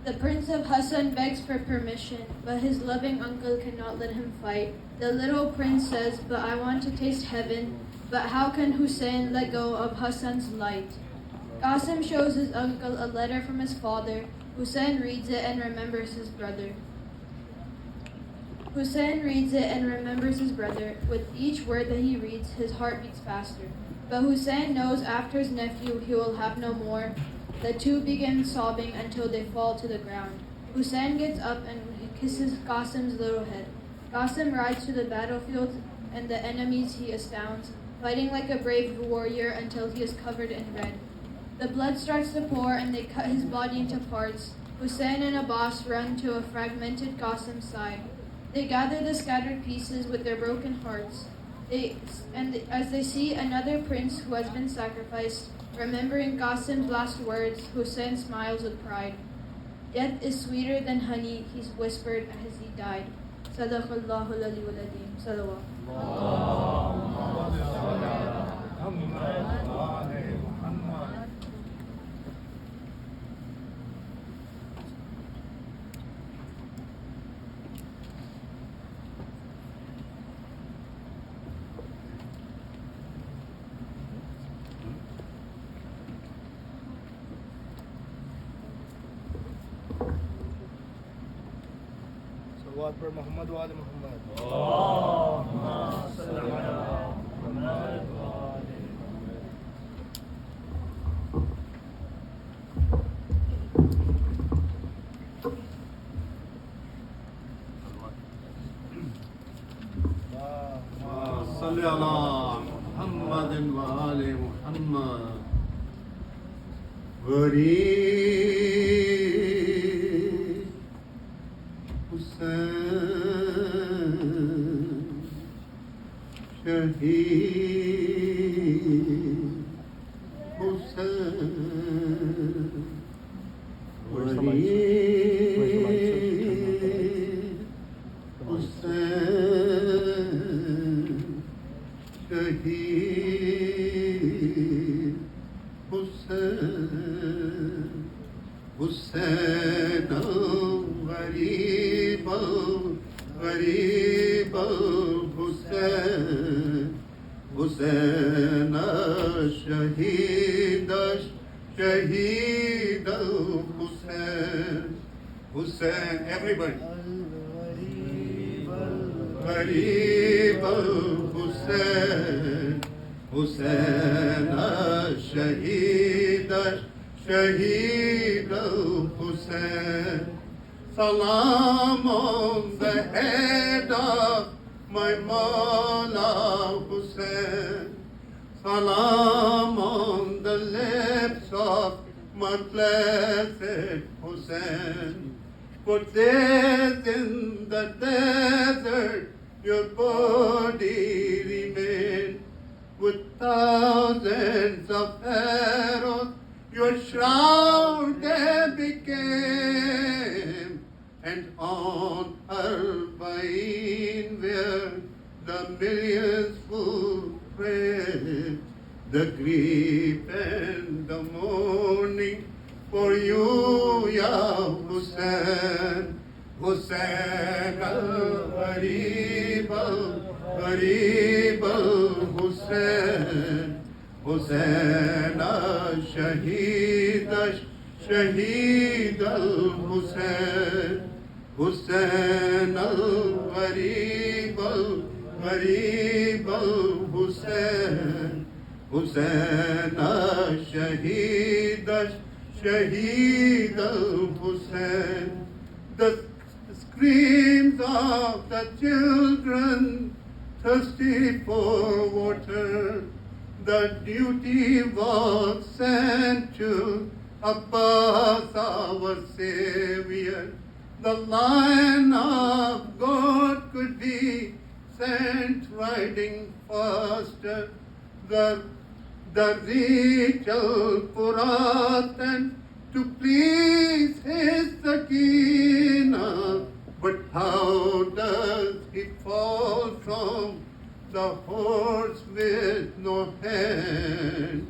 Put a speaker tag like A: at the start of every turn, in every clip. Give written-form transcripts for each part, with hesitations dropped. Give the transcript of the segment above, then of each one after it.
A: The Prince of Hassan begs for permission, but his loving uncle cannot let him fight. The little prince says, but I want to taste heaven, but how can Hussein let go of Hassan's light? Qasim shows his uncle a letter from his father. Hussein reads it and remembers his brother. With each word that he reads, his heart beats faster. But Hussein knows after his nephew he will have no more. The two begin sobbing until they fall to the ground. Hussein gets up and kisses Qasim's little head. Qasim rides to the battlefield, and the enemies he astounds, fighting like a brave warrior until he is covered in red. The blood starts to pour, and they cut his body into parts. Hussein and Abbas run to a fragmented Qasim's side. They gather the scattered pieces with their broken hearts. As they see another prince who has been sacrificed, remembering Qasim's last words, Hussein smiles with pride. Death is sweeter than honey, he's whispered as he died. Sadaqallahu al-Aliyyul Azim. Salawat.
B: Salawat per Muhammad wa ali Muhammad.
C: Allahumma salli ala Muhammad wa ali
D: Muhammad. Salli ala Muhammadin wa ali Muhammad. Hussein, everybody. Gharib al-Hussein, Hussein al-Shaheed, Shaheed al-Hussein. Salam on the head of my Mawla Hussein. Salam on the lips of my blessed Hussein. For death in the desert, your body remained. With thousands of arrows, your shroud then became. And on Arbaeen, where the millions would pray, the grief and the mourning for you, Ya Hussein. Hussein al-Gharib al-Hussein, Hussein al-Shaheed, Shaheed al-Hussein, Hussein al-Gharib al-Hussein, Hussein al-Shaheed, Shaheed al-Hussein. The screams of the children thirsty for water, the duty was sent to Abbas, our Savior. The Lion of God could be sent riding faster. The reach al-Furat and to please his Sakina. But how does he fall from the horse with no hand?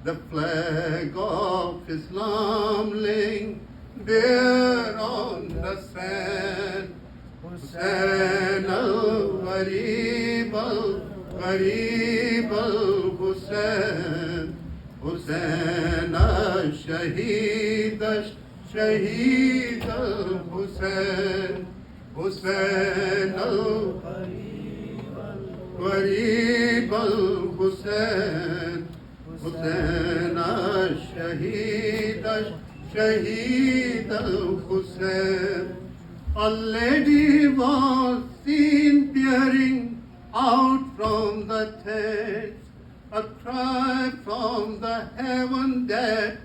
D: The flag of Islam laying there on the sand. Hussain al-Gharib al-Gharib al-Hussain. Hussain al-Shaheed al-Shaheed al-Hussain. Hussain al-Gharib al-Hussain. Hussain al-Shaheed al-Shaheed al-Hussain. A lady was seen peering out from the tent, a cry from the heaven that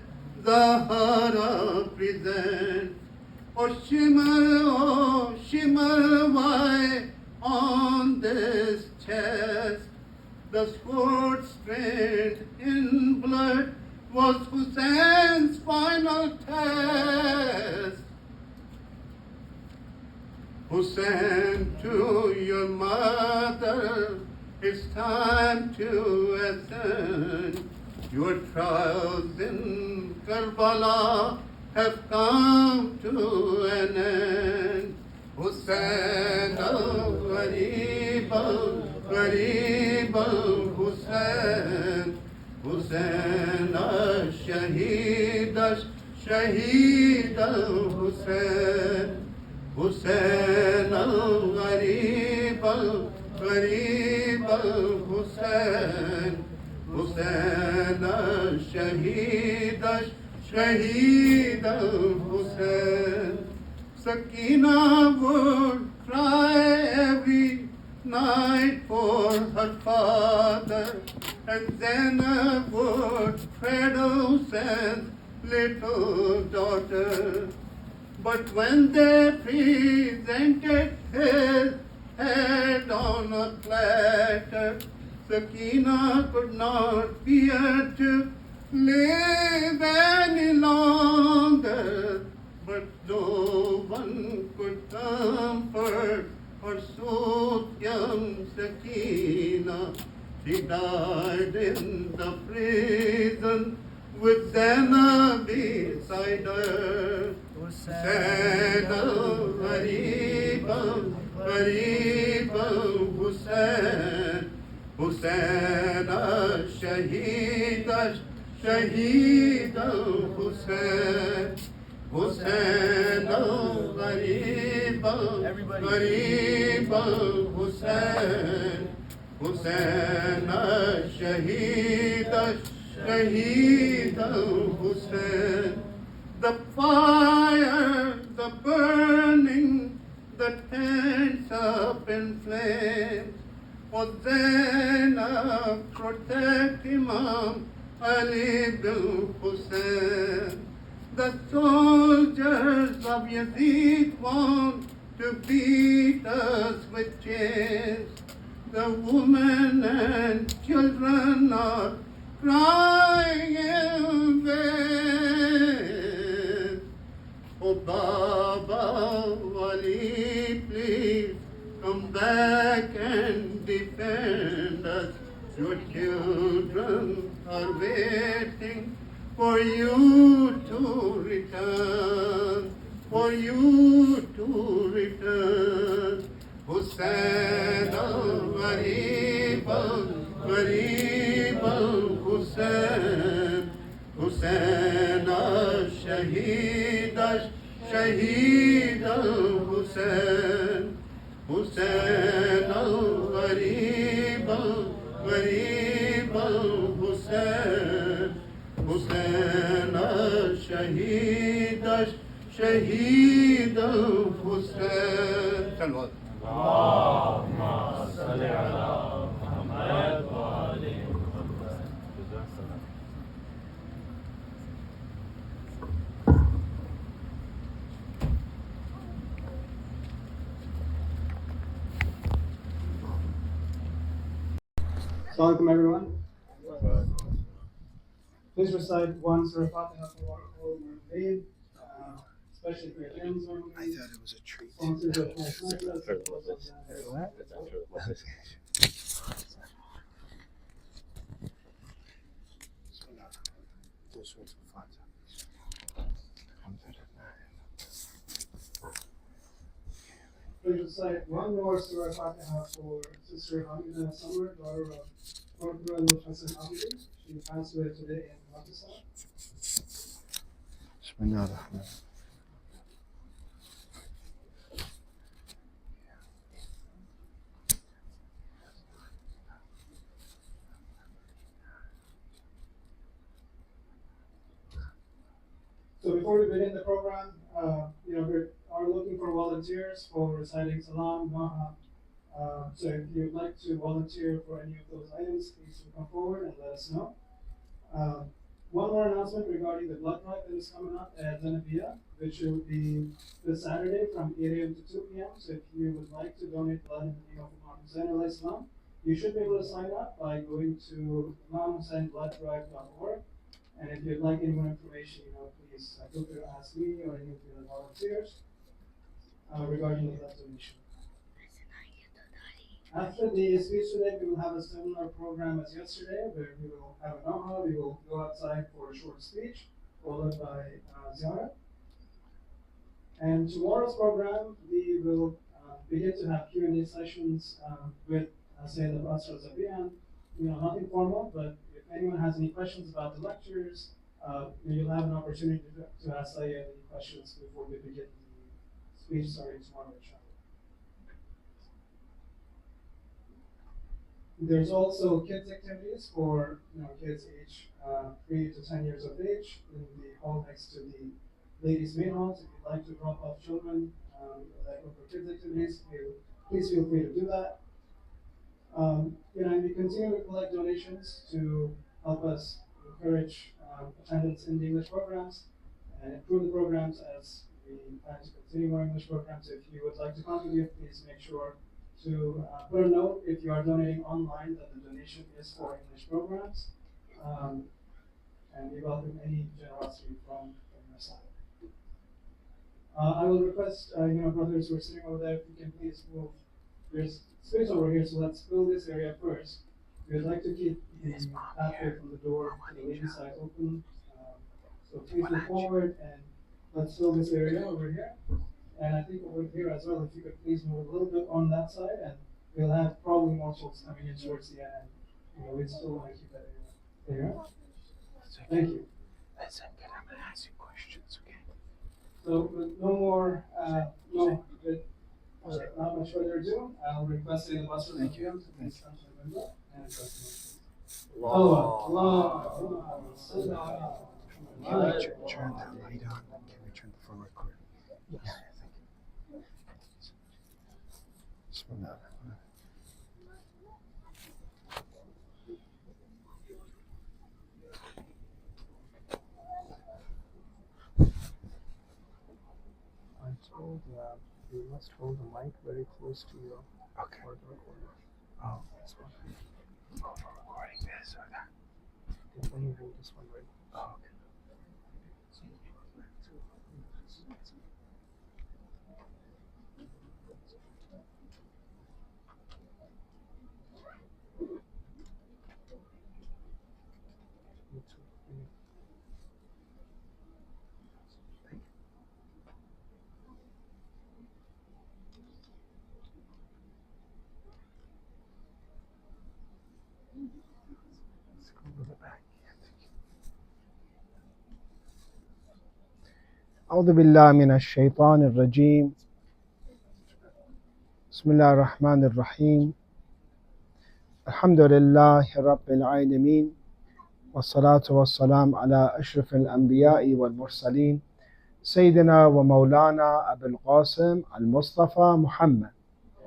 D: Zahara presents. Oh shimmer, why on this chest the sword stained in blood was Hussein's final test. Hussain, to your mother, it's time to ascend. Your trials in Karbala have come to an end. Hussain al-Gharib al-Gharib al-Hussain. Hussain al-Shaheed al-Shaheed al-Hussain. Hussain al-Gharib al-Gharib al-Hussain. Hussain al-Shaheed al-Shaheed al-Hussain. Sakina would cry every night for her father, and Zainab would cradle Hussein's little daughter. But when they presented his head on a platter, Sakina could not bear to live any longer. But no one could comfort or soothe young Sakina. She died in the prison with Zainab beside her. Hussain al-Gharib al-Gharib al-Hussain. Hussain al-Shaheed al-Shaheed al-Hussain. Hussain al-Gharib al-Gharib al-Hussain. Hussain al-Shaheed al-Shaheed al-Hussain. The fire, the burning, the tents up in flames. For Zainab protect Imam Ali bin Hussain. The soldiers of Yazid want to beat us with chains. The women and children are crying in vain. Oh Baba Ali, please come back and defend us. Your children are waiting for you to return, for you to return. Hussain al-Gharib al-Gharib al-Hussain. Hussain al-Shaheed al-Shaheed al-Hussain. Hussain al-Gharib al-Gharib al-Hussain. Hussain al-Shaheed al-Shaheed al-Hussain.
C: اللهم صل على محمد وآل محمد.
E: Assalamu alaikum, everyone. Please recite one Surah Fatiha for all Muhammadin, especially for your families. I thought it was a treat. please recite one more Surah Fatiha for Sister Hamida Samar, daughter of Corporal Hassan Abdi. She passed away today in Pakistan.
B: Bismillah ar-Rahman.
E: So before we begin the program, we are looking for volunteers for reciting Salam, Maha. So if you'd like to volunteer for any of those items, please do come forward and let us know. One more announcement regarding the blood drive that is coming up at Zanavia, which will be this Saturday from 8 a.m. to 2 p.m. So if you would like to donate blood in the name of Imam Hussein alayhi salam, you should be able to sign up by going to imamhusseinbloodrive.org. And if you'd like any more information, please feel free to ask me or any of the other volunteers regarding the blood donation. After the speech today, we will have a similar program as yesterday, where we will have an aha, we will go outside for a short speech, followed by ziyarah. And tomorrow's program, we will begin to have Q&A sessions with Sayyid Abbas Razavain. Nothing formal, but if anyone has any questions about the lectures, you'll have an opportunity to ask Sayyid any questions before we begin the speech starting tomorrow. There's also kids activities for kids age 3 to 10 years of age in the hall next to the ladies' main hall. So if you'd like to drop off children that go for kids activities, please feel free to do that. And we continue to collect donations to help us encourage attendance in the English programs and improve the programs as we plan to continue our English programs. If you would like to contribute, please make sure to put a note if you are donating online that the donation is for English programs, and we welcome any generosity from your side. I will request, brothers who are sitting over there, if you can please move. There's space over here, so let's fill this area first. We would like to keep the pathway from the door to the ladies' side open. So please move forward and let's fill this area over here. And I think over here as well, if you could please move a little bit on that side, and we'll have probably more folks coming in towards the end. We still want to keep that area. Thank you.
B: Listen, I'm going to ask you questions, okay?
E: So with not much further ado, I'll request the Abbas to please come to the window and address the Allah.
B: Can we turn that light on? Can we turn the phone recorder? Yes. Bismillah.
F: I told you must hold the mic very close to your recorder.
B: Oh, this one. Oh, for recording this or that?
F: Definitely hold this one right.
B: Oh, okay.
F: أعوذ بالله من الشيطان الرجيم بسم الله الرحمن الرحيم الحمد لله رب العالمين والصلاة والسلام على أشرف الأنبياء والمرسلين سيدنا ومولانا أبي القاسم المصطفى محمد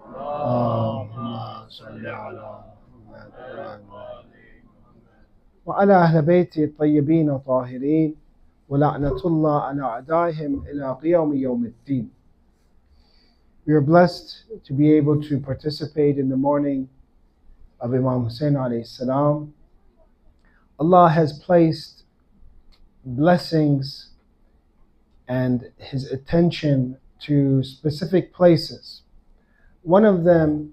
F: اللهم صل على محمد وعلى أهل بيته الطيبين الطاهرين ولعنة الله على أعدائهم إلى قيام يوم الدين. We are blessed to be able to participate in the mourning of Imam Hussein alayhi salam. Allah has placed blessings and His attention to specific places. One of them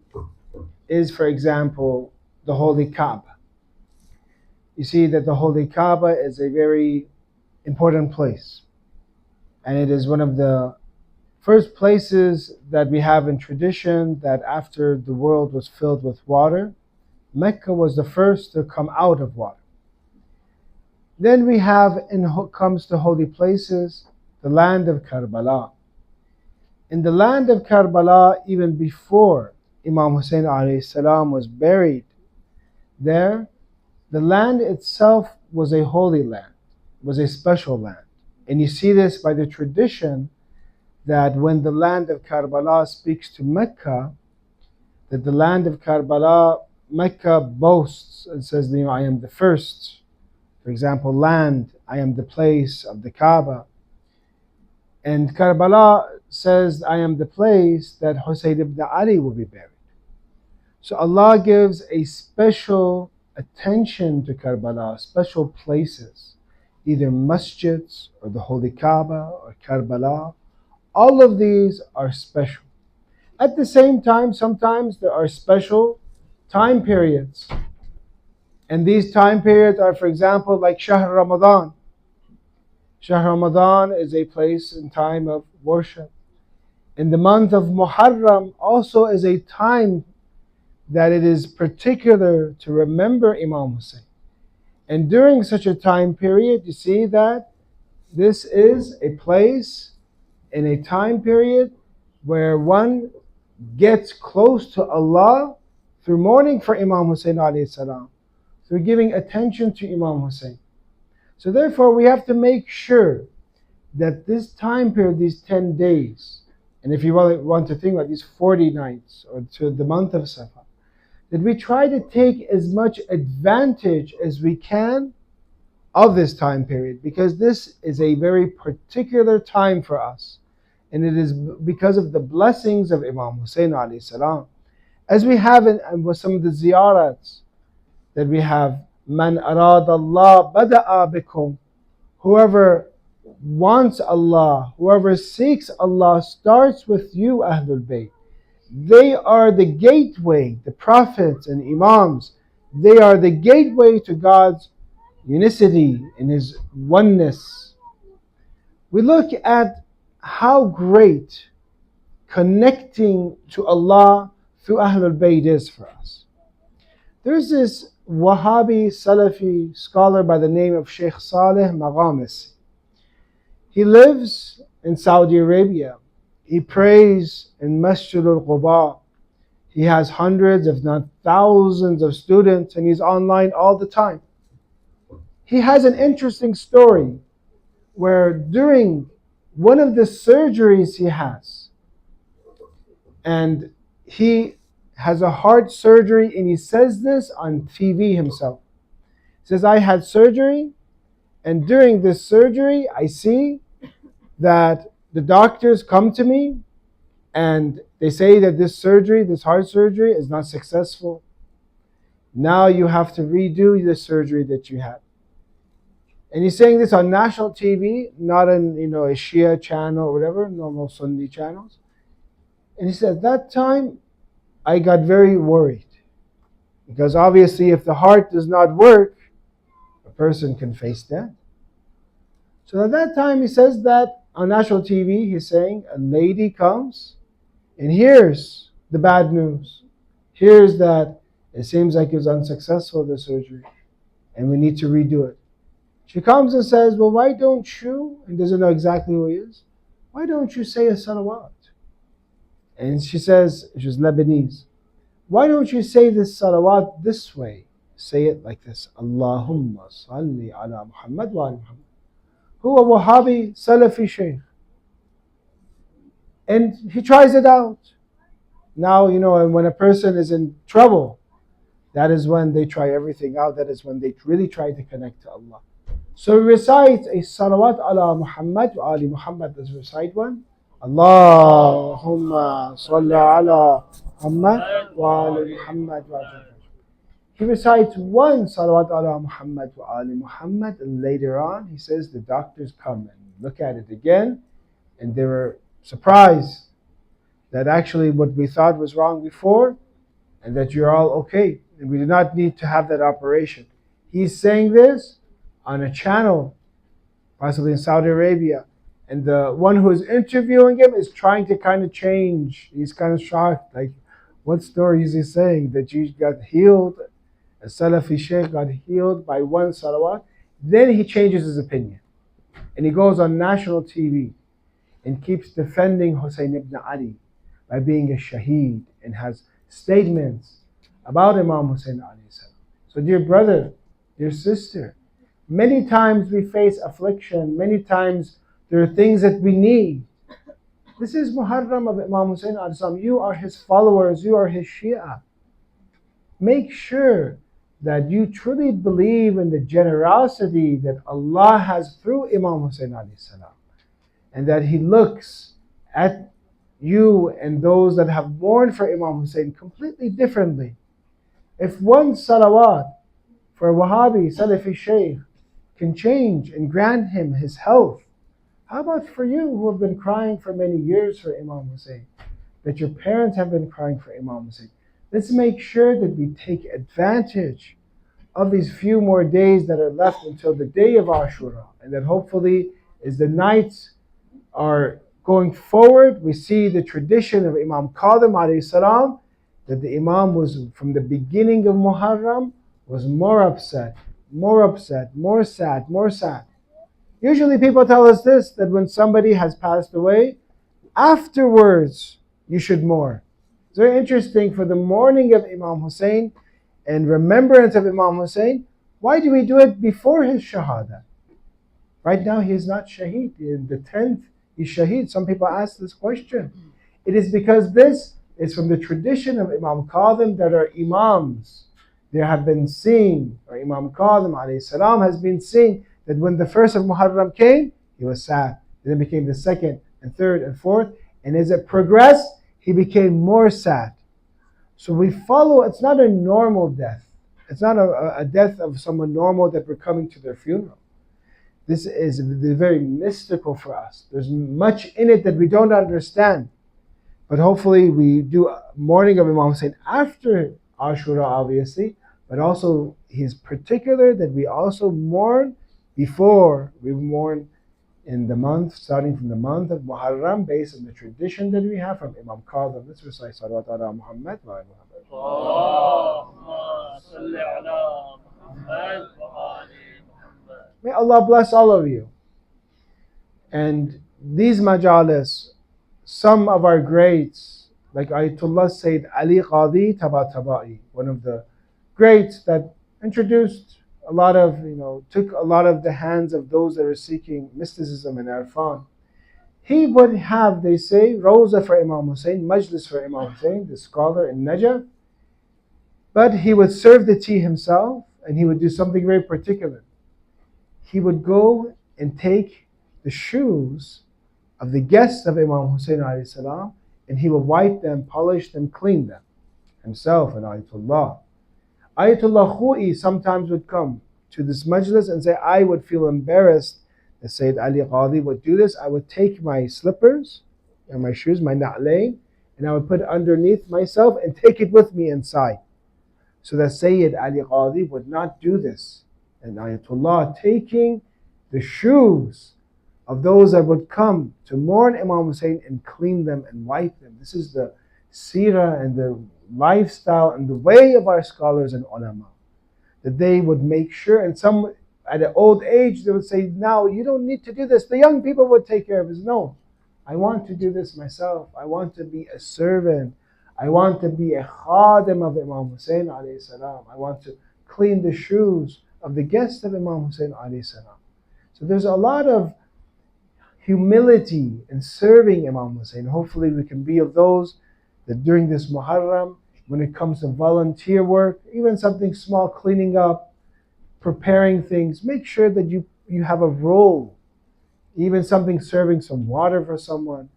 F: is, for example, the Holy Kaaba. You see that the Holy Kaaba is a very important place, and it is one of the first places that we have in tradition that after the world was filled with water, Mecca was the first to come out of water. Then we have, comes to holy places, the land of Karbala. In the land of Karbala, even before Imam Hussein alayhi salam was buried there, the land itself was a holy land, was a special land. And you see this by the tradition that when the land of Karbala speaks to Mecca, that the land of Karbala, Mecca boasts and says, I am the first. For example, land, I am the place of the Kaaba. And Karbala says, I am the place that Hussein ibn Ali will be buried. So Allah gives a special attention to Karbala, special places, either masjids or the Holy Kaaba or Karbala. All of these are special. At the same time, sometimes there are special time periods. And these time periods are, for example, like Shahr Ramadan. Shahr Ramadan is a place and time of worship. And the month of Muharram also is a time that it is particular to remember Imam Hussein. And during such a time period, you see that this is a place in a time period where one gets close to Allah through mourning for Imam Hussein alayhi salam, through giving attention to Imam Hussein. So therefore we have to make sure that this time period, these 10 days, and if you want to think about these 40 nights or to the month of Safar, that we try to take as much advantage as we can of this time period, because this is a very particular time for us. And it is because of the blessings of Imam Hussein alayhi salam. As we have in some of the ziyarats that we have, Man arad Allah bada'a bikum. Whoever wants Allah, whoever seeks Allah starts with you, Ahlul Bayt. They are the gateway, the prophets and imams. They are the gateway to God's unicity and His oneness. We look at how great connecting to Allah through Ahlul Bayt is for us. There's this Wahhabi Salafi scholar by the name of Sheikh Saleh Maghamis. He lives in Saudi Arabia. He prays in Masjid al-Quba. He has hundreds, if not thousands of students, and he's online all the time. He has an interesting story where during one of the surgeries he has, and he has a heart surgery, and he says this on TV himself. He says, I had surgery, and during this surgery, I see that the doctors come to me and they say that this surgery, this heart surgery, is not successful. Now you have to redo the surgery that you had. And he's saying this on national TV, not on a Shia channel or whatever, normal Sunni channels. And he said, at that time, I got very worried. Because obviously if the heart does not work, a person can face death. So at that time he says that on national TV, he's saying a lady comes and hears the bad news. Hears that it seems like it was unsuccessful, the surgery, and we need to redo it. She comes and says, well, why don't you, and doesn't know exactly who he is, why don't you say a salawat? And she says, she's Lebanese, why don't you say this salawat this way? Say it like this, Allahumma salli ala Muhammad wa ala Muhammad. Who a Wahhabi Salafi Shaykh. And he tries it out. Now, and when a person is in trouble, that is when they try everything out. That is when they really try to connect to Allah. So he recites a salawat ala Muhammad wa ali Muhammad. Does he recite one? Allahumma salli ala Muhammad wa ali Muhammad wa ali. He recites one salawat ala Muhammad wa ali Muhammad, and later on he says the doctors come and look at it again, and they were surprised that actually what we thought was wrong before, and that you're all okay, and we do not need to have that operation. He's saying this on a channel, possibly in Saudi Arabia, And the one who is interviewing him is trying to kind of change. He's kind of shocked. Like, what story is he saying? That you got healed, a Salafi Sheikh got healed by one salawat? Then he changes his opinion. And he goes on national TV and keeps defending Hussein ibn Ali by being a shaheed and has statements about Imam Hussein alayhi salam. So dear brother, dear sister, many times we face affliction, many times there are things that we need. This is Muharram of Imam Hussein alayhi salam. You are his followers, you are his Shia. Make sure that you truly believe in the generosity that Allah has through Imam Hussein alayhi salam, and that he looks at you and those that have mourned for Imam Hussein completely differently. If one salawat for a Wahhabi, Salafi Shaykh can change and grant him his health, how about for you who have been crying for many years for Imam Hussein, that your parents have been crying for Imam Hussein? Let's make sure that we take advantage of these few more days that are left until the day of Ashura, and that hopefully as the nights are going forward, we see the tradition of Imam Qadim alayhi salam, that the Imam was from the beginning of Muharram was more sad, more sad. Usually people tell us this, that when somebody has passed away, afterwards you should mourn. It's very interesting for the mourning of Imam Hussein and remembrance of Imam Hussein. Why do we do it before his shahada? Right now he is not shaheed. In the 10th, he's shaheed. Some people ask this question. It is because this is from the tradition of Imam Qadim that are imams. There have been seen, or Imam Qadim alayhi salam has been seen, that when the first of Muharram came, he was sad. Then it became the second and third and fourth. And as it progressed, he became more sad. So we follow, it's not a normal death. It's not a death of someone normal that we're coming to their funeral. This is very mystical for us. There's much in it that we don't understand. But hopefully we do mourning of Imam Hussein after Ashura, obviously. But also, he's particular that we also mourn before we mourn in the month, starting from the month of Muharram, based on the tradition that we have from Imam Qadim. Let's recite Salawat ala Muhammad wa ala Muhammad.
C: Allahumma salli ala Muhammad wa ali Muhammad.
F: May Allah bless all of you. And these majalis, some of our greats, like Ayatollah Sayyid Ali Qadi Tabatabai, one of the greats that introduced a lot of, took a lot of the hands of those that are seeking mysticism and irfan. He would have, they say, Rosa for Imam Hussein, Majlis for Imam Hussein, the scholar in Najaf. But he would serve the tea himself, and he would do something very particular. He would go and take the shoes of the guests of Imam Hussein alayhi salam, and he would wipe them, polish them, clean them himself and Ayatollah. Ayatollah Khoi sometimes would come to this majlis and say, I would feel embarrassed that Sayyid Ali Qadi would do this. I would take my slippers and my shoes, my na'layn, and I would put it underneath myself and take it with me inside, so that Sayyid Ali Qadi would not do this. And Ayatollah taking the shoes of those that would come to mourn Imam Hussein and clean them and wipe them. This is the seerah and the lifestyle and the way of our scholars and ulama, that they would make sure, and some at an old age they would say, now you don't need to do this, the young people would take care of this. No, I want to do this myself. I want to be a servant. I want to be a khadim of Imam Hussein alayhi salam. I want to clean the shoes of the guests of Imam Hussein alayhi salam. So there's a lot of humility in serving Imam Hussein. Hopefully we can be of those that during this Muharram, when it comes to volunteer work, even something small, cleaning up, preparing things, make sure that you have a role. Even something, serving some water for someone,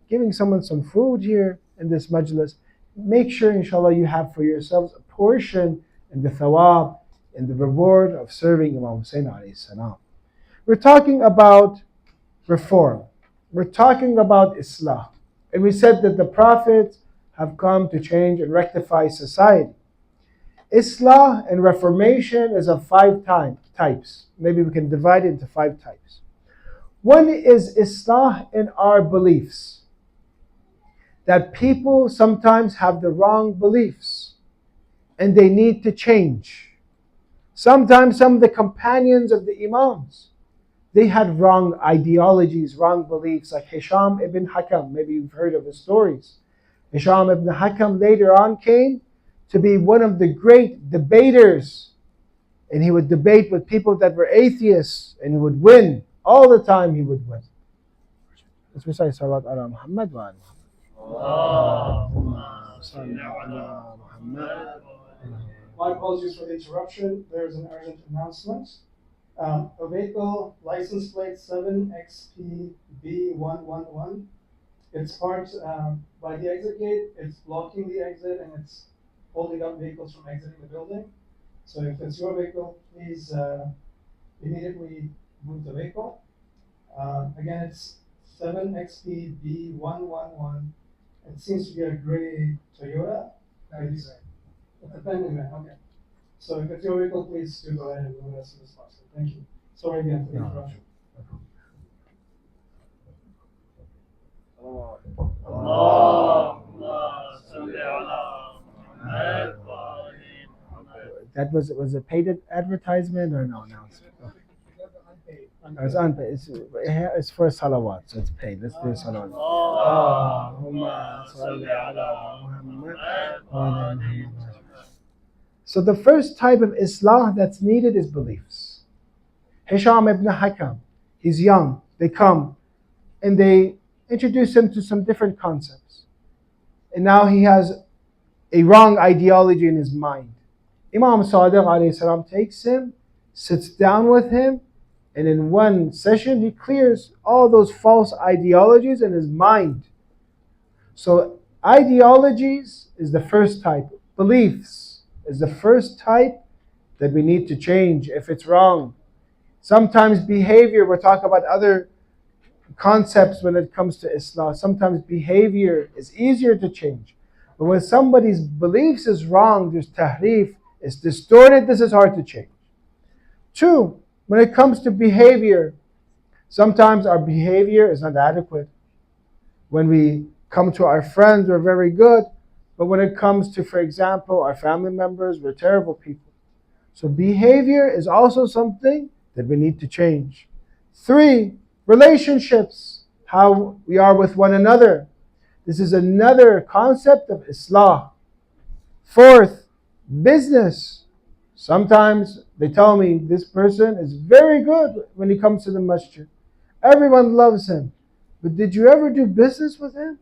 F: giving someone some food here in this majlis. Make sure, inshallah, you have for yourselves a portion in the thawab, in the reward of serving Imam Hussein alayhi salam. We're talking about reform. We're talking about Islah. And we said that the prophets have come to change and rectify society. Islah and reformation is of 5 types. Maybe we can divide it into 5 types. One is islah in our beliefs. That people sometimes have the wrong beliefs and they need to change. Sometimes some of the companions of the Imams, they had wrong ideologies, wrong beliefs, like Hisham ibn Hakam. Maybe you've heard of his stories. Hisham ibn Hakam later on came to be one of the great debaters, and he would debate with people that were atheists, and he would win. All the time he would win. Let's recite Salat ala Muhammad wa ala Muhammad.
E: My apologies for the interruption. There's an urgent announcement. A vehicle license plate 7XPB111. It's parked by the exit gate. It's blocking the exit and it's holding up vehicles from exiting the building. So if it's your vehicle, please immediately move the vehicle. Again, it's 7XPB111. It seems to be a gray Toyota. It's a family van, okay. So if it's your vehicle, please do go ahead and move it as soon as possible. Thank you. Sorry again for the interruption.
F: That was a paid advertisement or no? No, it's unpaid. It's for salawat, so it's paid. Let's do salawat. So the first type of islah that's needed is beliefs. Hisham ibn Hakam, he's young. They come and they introduce him to some different concepts. And now he has a wrong ideology in his mind. Imam Sadiq alayhi salam takes him, sits down with him, and in one session he clears all those false ideologies in his mind. So ideologies is the first type. Beliefs is the first type that we need to change if it's wrong. Sometimes behavior, we're talking about other concepts when it comes to Islam. Sometimes behavior is easier to change. But when somebody's beliefs is wrong, there's tahrif, it's distorted, this is hard to change. Two, when it comes to behavior, sometimes our behavior is not adequate. When we come to our friends, we're very good. But when it comes to, for example, our family members, we're terrible people. So behavior is also something that we need to change. Three, relationships, how we are with one another. This is another concept of Islah. Fourth, business. Sometimes they tell me this person is very good when he comes to the masjid. Everyone loves him. But did you ever do business with him?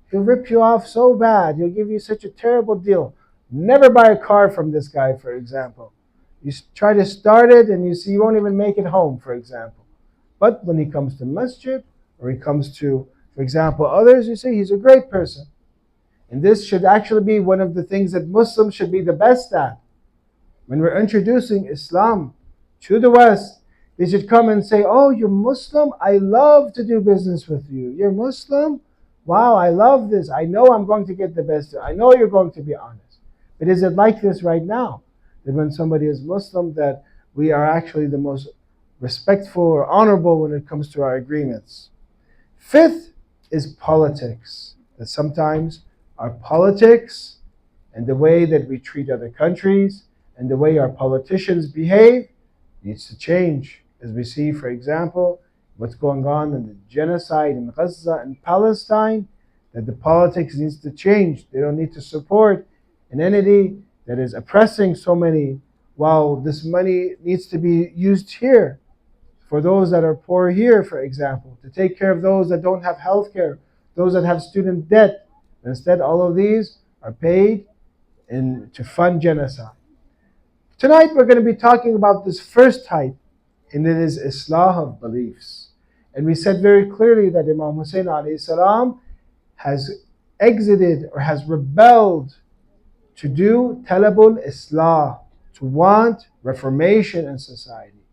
F: He'll rip you off so bad. He'll give you such a terrible deal. Never buy a car from this guy, for example. You try to start it and you see you won't even make it home, for example. But when he comes to masjid, or he comes to, for example, others, you say he's a great person. And this should actually be one of the things that Muslims should be the best at. When we're introducing Islam to the West, they should come and say, oh, you're Muslim? I love to do business with you. You're Muslim? Wow, I love this. I know I'm going to get the best. I know you're going to be honest. But is it like this right now? That when somebody is Muslim, that we are actually the most respectful or honorable when it comes to our agreements. Fifth is politics. That sometimes our politics and the way that we treat other countries and the way our politicians behave needs to change. As we see, for example, what's going on in the genocide in Gaza and Palestine, that the politics needs to change. They don't need to support an entity that is oppressing so many, while this money needs to be used here for those that are poor here, for example, to take care of those that don't have health care, those that have student debt. Instead, all of these are paid to fund genocide. Tonight we're going to be talking about this first type, and it is Islah of beliefs. And we said very clearly that Imam Hussein alayhi salam has exited or has rebelled to do talabul Islah, to want reformation in society.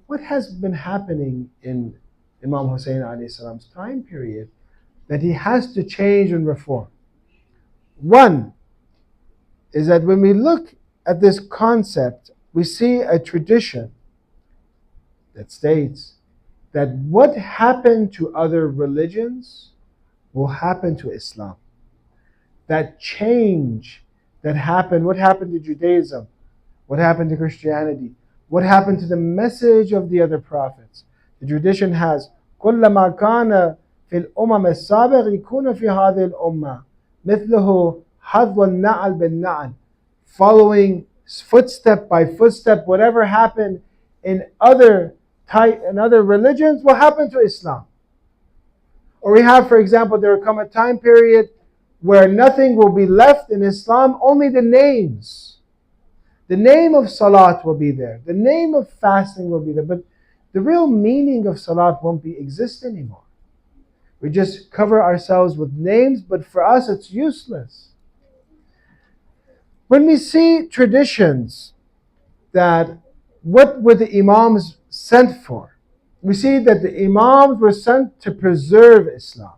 F: What has been happening in Imam Hussein alayhi salam's time period that he has to change and reform? One is that when we look at this concept, we see a tradition that states that what happened to other religions will happen to Islam. That change that happened, what happened to Judaism? What happened to Christianity? What happened to the message of the other prophets? The tradition has كلما كان في الأمم السابق يكون في هذه الأمة مثله حظ النعل بالنعل. Following footstep by footstep, whatever happened in other religions will happen to Islam. Or we have, for example, there will come a time period where nothing will be left in Islam, only the names. The name of Salat will be there. The name of fasting will be there. But the real meaning of Salat won't exist anymore. We just cover ourselves with names, but for us it's useless. When we see traditions that what were the Imams sent for? We see that the Imams were sent to preserve Islam.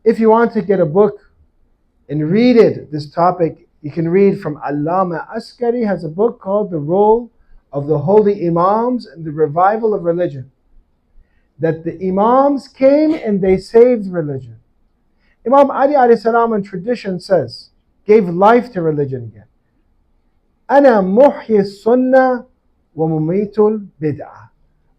F: If you want to get a book and read it, this topic, you can read from Allama Askari, has a book called The Role of the Holy Imams and the Revival of Religion. That the Imams came and they saved religion. Imam Ali alayhi salam in tradition says, gave life to religion again. أنا محيي السنة ومميت البدعة.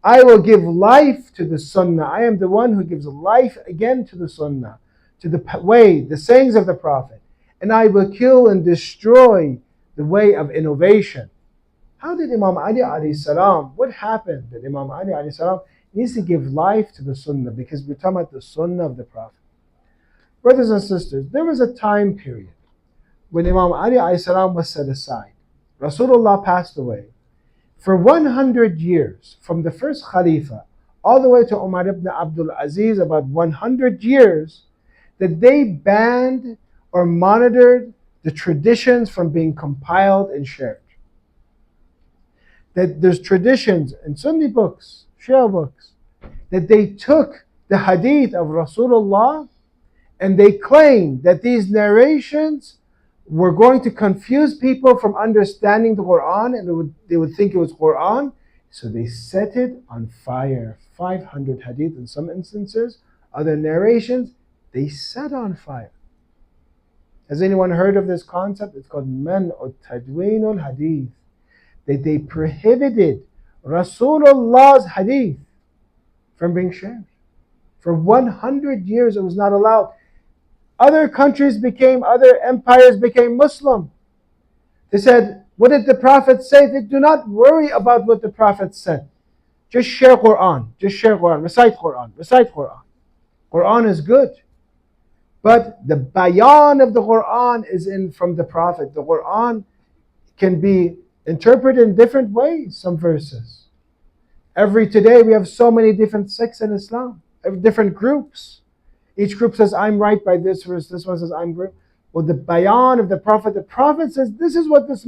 F: I will give life to the Sunnah. I am the one who gives life again to the Sunnah, to the way, the sayings of the Prophet. And I will kill and destroy the way of innovation. How did Imam Ali alayhi salam, what happened that Imam Ali alayhi salam needs to give life to the Sunnah? Because we're talking about the Sunnah of the Prophet. Brothers and sisters, there was a time period when Imam Ali alayhi salam was set aside. Rasulullah passed away. For 100 years, from the first Khalifa all the way to Umar ibn Abdul Aziz, about 100 years, that they banned or monitored the traditions from being compiled and shared. That there's traditions in Sunni books, Shia books, that they took the hadith of Rasulullah and they claimed that these narrations were going to confuse people from understanding the Quran, and they would think it was Quran. So they set it on fire. 500 hadith in some instances, other narrations, they set on fire. Has anyone heard of this concept? It's called Man'ut Tadween al-Hadith. That they prohibited Rasulullah's hadith from being shared. For 100 years it was not allowed. Other empires became Muslim. They said, what did the Prophet say? They do not worry about what the Prophet said. Just share Quran. Just share Quran. Recite Quran. Recite Quran. Quran is good. But the bayan of the Quran is from the Prophet. The Quran can be interpreted in different ways, some verses. Today we have so many different sects in Islam, different groups. Each group says, I'm right by this verse. This one says, I'm right. Well, the bayan of the Prophet says, this is what this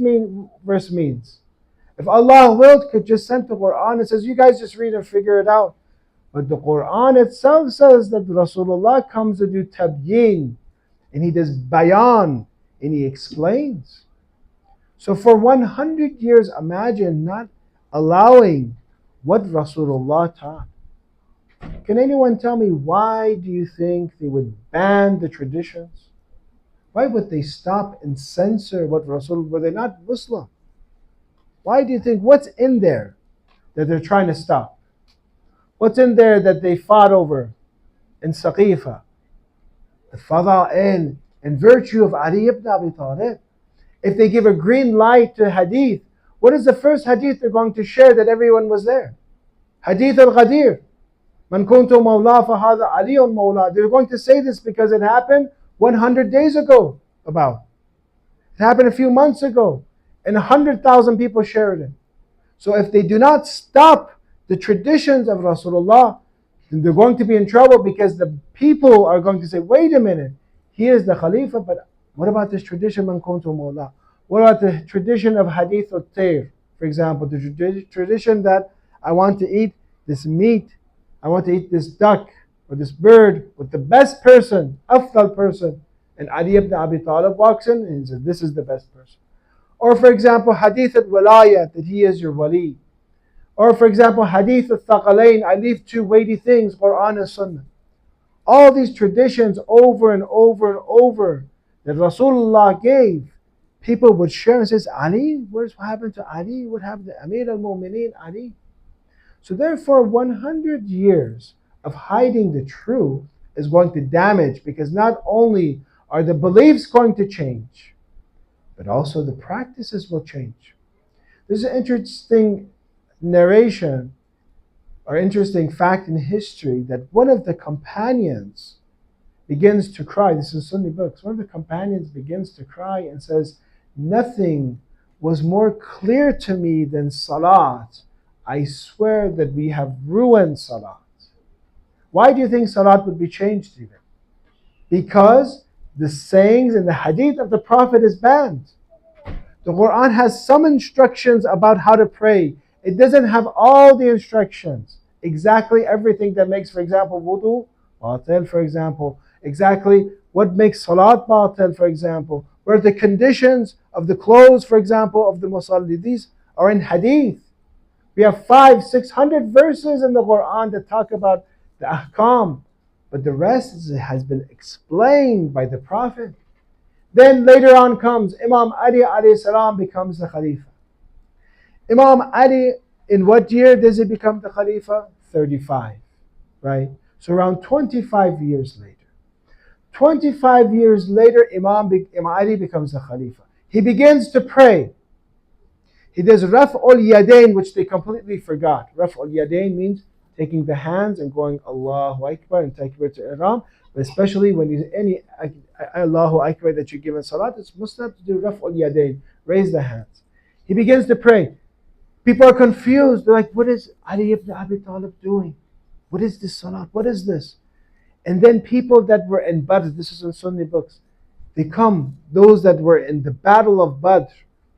F: verse means. If Allah willed, could just send the Quran and says, you guys just read and figure it out. But the Quran itself says that Rasulullah comes to do tabyeen, and he does bayan, and he explains. So for 100 years, imagine not allowing what Rasulullah taught. Can anyone tell me why do you think they would ban the traditions? Why would they stop and censor what Rasul? Were they not Muslim? Why do you think, what's in there that they're trying to stop? What's in there that they fought over in Saqifa? The fada'il and virtue of Ali ibn Abi Talib. If they give a green light to hadith, what is the first hadith they're going to share that everyone was there? Hadith al-Ghadir. Man kuntu mawla fahadha aliyun mawla. They're going to say this because it happened 100 days ago about. It happened a few months ago. And 100,000 people shared it. So if they do not stop the traditions of Rasulullah, then they're going to be in trouble, because the people are going to say, wait a minute, he is the Khalifa, but what about this tradition, man kuntu mawla? What about the tradition of hadith al-tayr, for example, the tradition that I want to eat this meat, I want to eat this duck or this bird with the best person, afdal person, and Ali ibn Abi Talib walks in and he says, this is the best person. Or for example, hadith al-walayat, that he is your wali. Or for example, Hadith al-Thaqalain, I leave two weighty things, Quran and Sunnah. All these traditions over and over and over that Rasulullah gave, people would share and says, Ali, what happened to Ali? What happened to Amir al-Mu'mineen, Ali? So therefore, 100 years of hiding the truth is going to damage, because not only are the beliefs going to change, but also the practices will change. There's an interesting narration or interesting fact in history that one of the companions begins to cry. This is Sunni books. One of the companions begins to cry and says, nothing was more clear to me than Salat. I swear that we have ruined Salat. Why do you think Salat would be changed even? Because the sayings in the hadith of the Prophet is banned. The Quran has some instructions about how to pray. It doesn't have all the instructions. Exactly everything that makes, for example, wudu, batil, for example. Exactly what makes salat batil, for example. Where the conditions of the clothes, for example, of the musalli, these are in hadith. We have 500-600 verses in the Quran that talk about the ahkam. But the rest has been explained by the Prophet. Then later on comes Imam Ali alayhi salam becomes the Khalifa. Imam Ali, in what year does he become the Khalifa? 35, right? So around 25 years later. 25 years later, Imam Ali becomes the Khalifa. He begins to pray. He does Raf'ul Yadain, which they completely forgot. Raf'ul Yadain means taking the hands and going Allahu Akbar and Takbir to Ihram. But especially when you any Allahu Akbar that you give in Salat, it's musnad to do Raf'ul Yadain, raise the hands. He begins to pray. People are confused. They're like, what is Ali ibn Abi Talib doing? What is this Salat? What is this? And then people that were in Badr, this is in Sunni books, they come, those that were in the battle of Badr,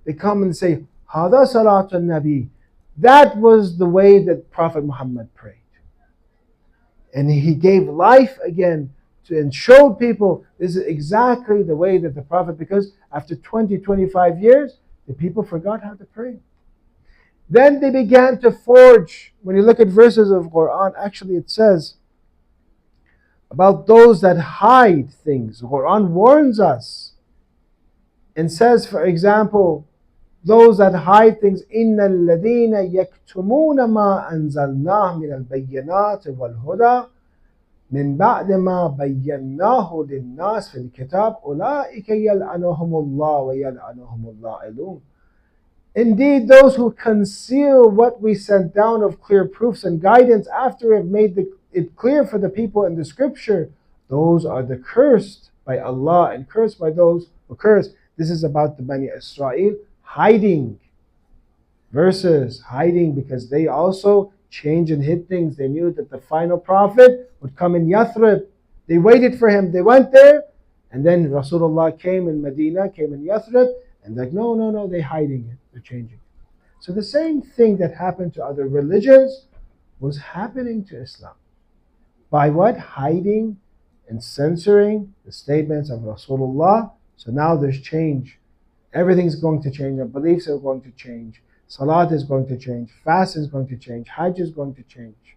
F: they come and say, Hada Salatun Nabi. That was the way that Prophet Muhammad prayed. And he gave life again and showed people this is exactly the way that the Prophet, because after 20-25 years, the people forgot how to pray. Then they began to forge. When you look at verses of Quran, actually it says about those that hide things. The Quran warns us and says, for example, those that hide things, إِنَّ الَّذِينَ يَكْتُمُونَ مَا أَنزَلْنَاهُ مِنَ الْبَيِّنَاتِ وَالْهُدَى مِنْ بَعْدِ مَا بَيَّنَّاهُ لِلنَّاسِ فِي الْكِتَابِ أُولَٰئِكَ يَلْعَنُهُمُ اللَّهُ وَيَلْعَنُهُمُ اللَّاعِنُونَ. Indeed, those who conceal what we sent down of clear proofs and guidance after we have made it clear for the people in the scripture, those are the cursed by Allah and cursed by those who curse. This is about the Bani Israel hiding verses, hiding because they also changed and hid things. They knew that the final prophet would come in Yathrib. They waited for him. They went there, and then Rasulullah came in Medina, came in Yathrib, and like, no, they're hiding it. They're changing it. So the same thing that happened to other religions was happening to Islam. By what? Hiding and censoring the statements of Rasulullah. So now there's change. Everything's going to change. Our beliefs are going to change. Salat is going to change. Fast is going to change. Hajj is going to change.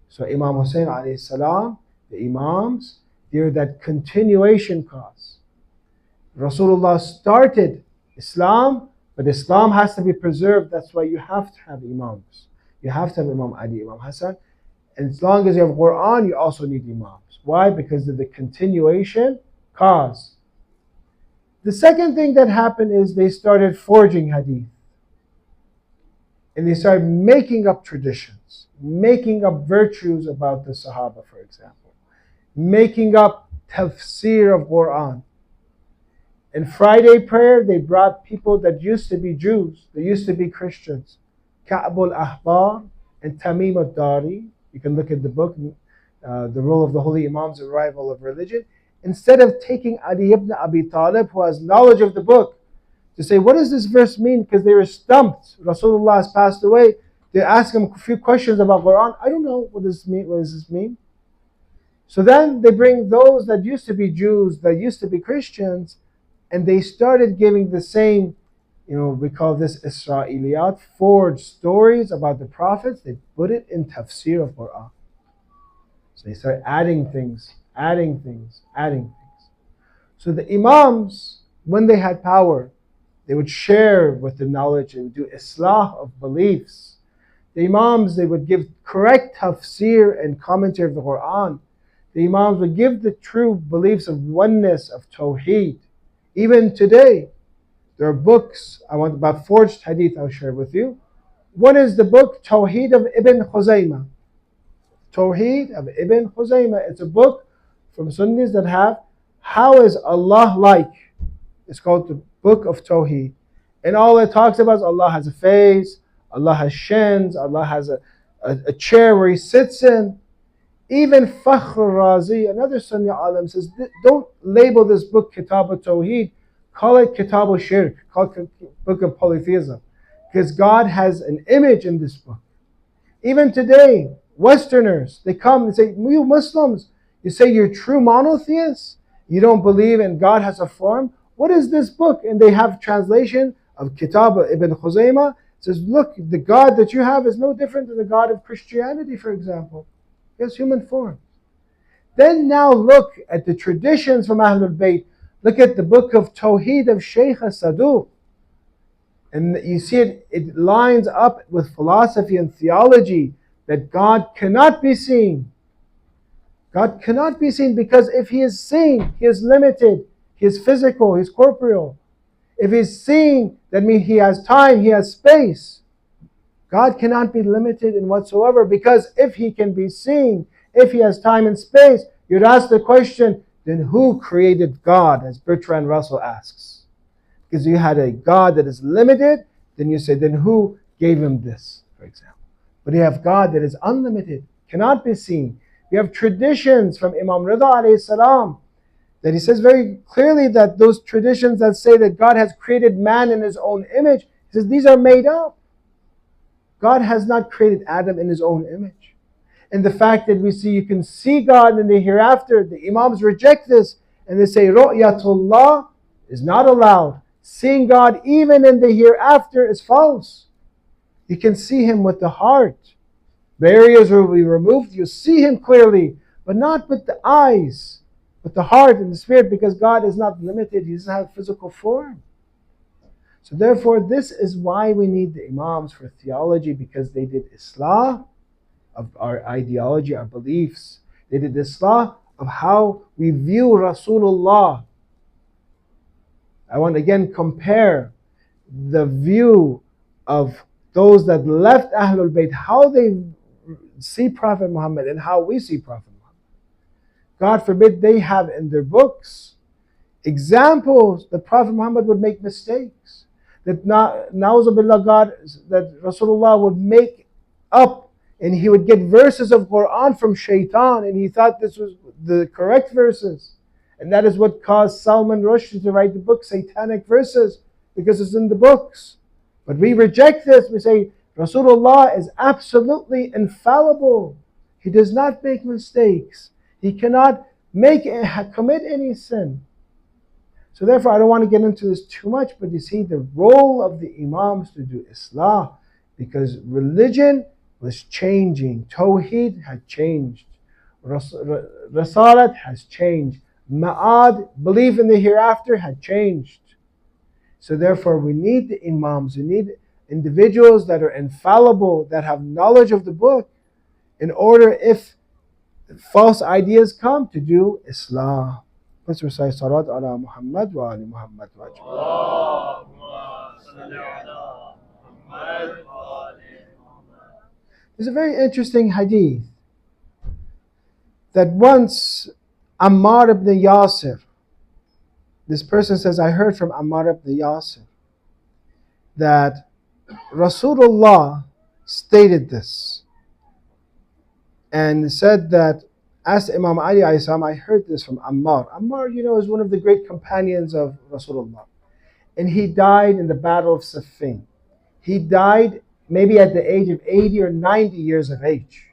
F: So Imam Hussein alayhi salam, the Imams, they're that continuation cause. Rasulullah started Islam, but Islam has to be preserved. That's why you have to have Imams. You have to have Imam Ali, Imam Hassan. And as long as you have Quran, you also need Imams. Why? Because of the continuation cause. The second thing that happened is they started forging hadith. And they started making up traditions, making up virtues about the Sahaba, for example, making up tafsir of Quran. In Friday prayer, they brought people that used to be Jews, they used to be Christians, Ka'b al-Ahbar and Tamim al-Dari. You can look at the book, The Role of the Holy Imams, Arrival of Religion. Instead of taking Ali ibn Abi Talib, who has knowledge of the book, to say, what does this verse mean? Because they were stumped. Rasulullah has passed away. They ask him a few questions about Quran. I don't know what does this mean. So then they bring those that used to be Jews, that used to be Christians, and they started giving the same We call this Israeliyat, forged stories about the prophets. They put it in tafsir of Quran. So they start adding things, adding things, adding things. So the Imams, when they had power, they would share with the knowledge, they would do islah of beliefs. The Imams, they would give correct tafsir and commentary of the Quran. The Imams would give the true beliefs of oneness, of Tawheed. Even today, there are books, about forged hadith I'll share with you. One is the book Tawheed of Ibn Khuzaymah. Tawheed of Ibn Khuzaymah. It's a book from Sunnis that have, how is Allah like? It's called the Book of Tawheed. And all it talks about is Allah has a face, Allah has shins, Allah has a chair where He sits in. Even Fakhr Razi, another Sunni alim, says, don't label this book Kitab al-Tawheed, call it Kitab al-Shirk, call it Book of Polytheism. Because God has an image in this book. Even today, Westerners, they come and say, you Muslims, you say you're true monotheists, you don't believe in God has a form. What is this book? And they have translation of Kitab Ibn Khuzaymah. It says, look, the God that you have is no different than the God of Christianity, for example. He has human form. Then now look at the traditions from Ahlul Bayt. Look at the book of Tawheed of Shaykh Saduq. And you see it lines up with philosophy and theology that God cannot be seen. God cannot be seen because if He is seen, He is limited. He is physical, He is corporeal. If He is seen, that means He has time, He has space. God cannot be limited in whatsoever, because if He can be seen, if He has time and space, you'd ask the question, then who created God, as Bertrand Russell asks? Because you had a God that is limited, then you say, then who gave Him this, for example? But you have God that is unlimited, cannot be seen. We have traditions from Imam Rida alayhi salam, that he says very clearly that those traditions that say that God has created man in His own image, he says these are made up. God has not created Adam in His own image. And the fact that we see you can see God in the hereafter, the Imams reject this and they say Ru'yatullah is not allowed. Seeing God even in the hereafter is false. You can see Him with the heart. Barriers will be removed. You see Him clearly, but not with the eyes, with the heart and the spirit, because God is not limited. He doesn't have physical form. So therefore, this is why we need the Imams for theology, because they did Islah of our ideology, our beliefs. They did Islah of how we view Rasulullah. I want to again compare the view of those that left Ahlul Bayt, how they see Prophet Muhammad and how we see Prophet Muhammad. God forbid they have in their books examples that Prophet Muhammad would make mistakes. That na'uzubillah, that Rasulullah would make up and he would get verses of Quran from shaitan and he thought this was the correct verses. And that is what caused Salman Rushdie to write the book Satanic Verses, because it's in the books. But we reject this. We say Rasulullah is absolutely infallible. He does not make mistakes. He cannot commit any sin. So therefore, I don't want to get into this too much, but you see the role of the Imams to do Islah, because religion was changing. Tawheed had changed. Risalat has changed. Ma'ad, belief in the hereafter, had changed. So therefore, we need the Imams. We need individuals that are infallible, that have knowledge of the book, in order, if false ideas come, to do Islah. Let's recite Salat ala Muhammad wa ali Muhammad wa ajma'in.
C: Allahumma salli ala Muhammad wa ali Muhammad.
F: There's a very interesting hadith that once Ammar ibn Yasir, this person says, I heard from Ammar ibn Yasir that Rasulullah stated this and said that, asked Imam Ali alayhi salam, I heard this from Ammar. Ammar, is one of the great companions of Rasulullah. And he died in the Battle of Siffin. He died maybe at the age of 80 or 90 years of age.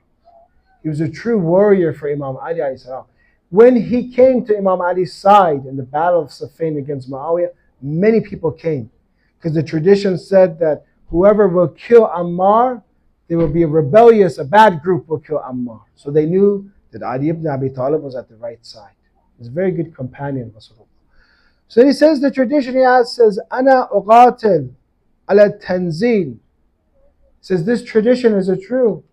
F: He was a true warrior for Imam Ali alayhi salam. When he came to Imam Ali's side in the Battle of Siffin against Muawiyah, many people came. Because the tradition said that whoever will kill Ammar, there will be a bad group will kill Ammar. So they knew that Ali ibn Abi Talib was at the right side. He's a very good companion of Rasulullah. So he says, the tradition he has says, Ana uqatil ala tanzil. Says this tradition is true.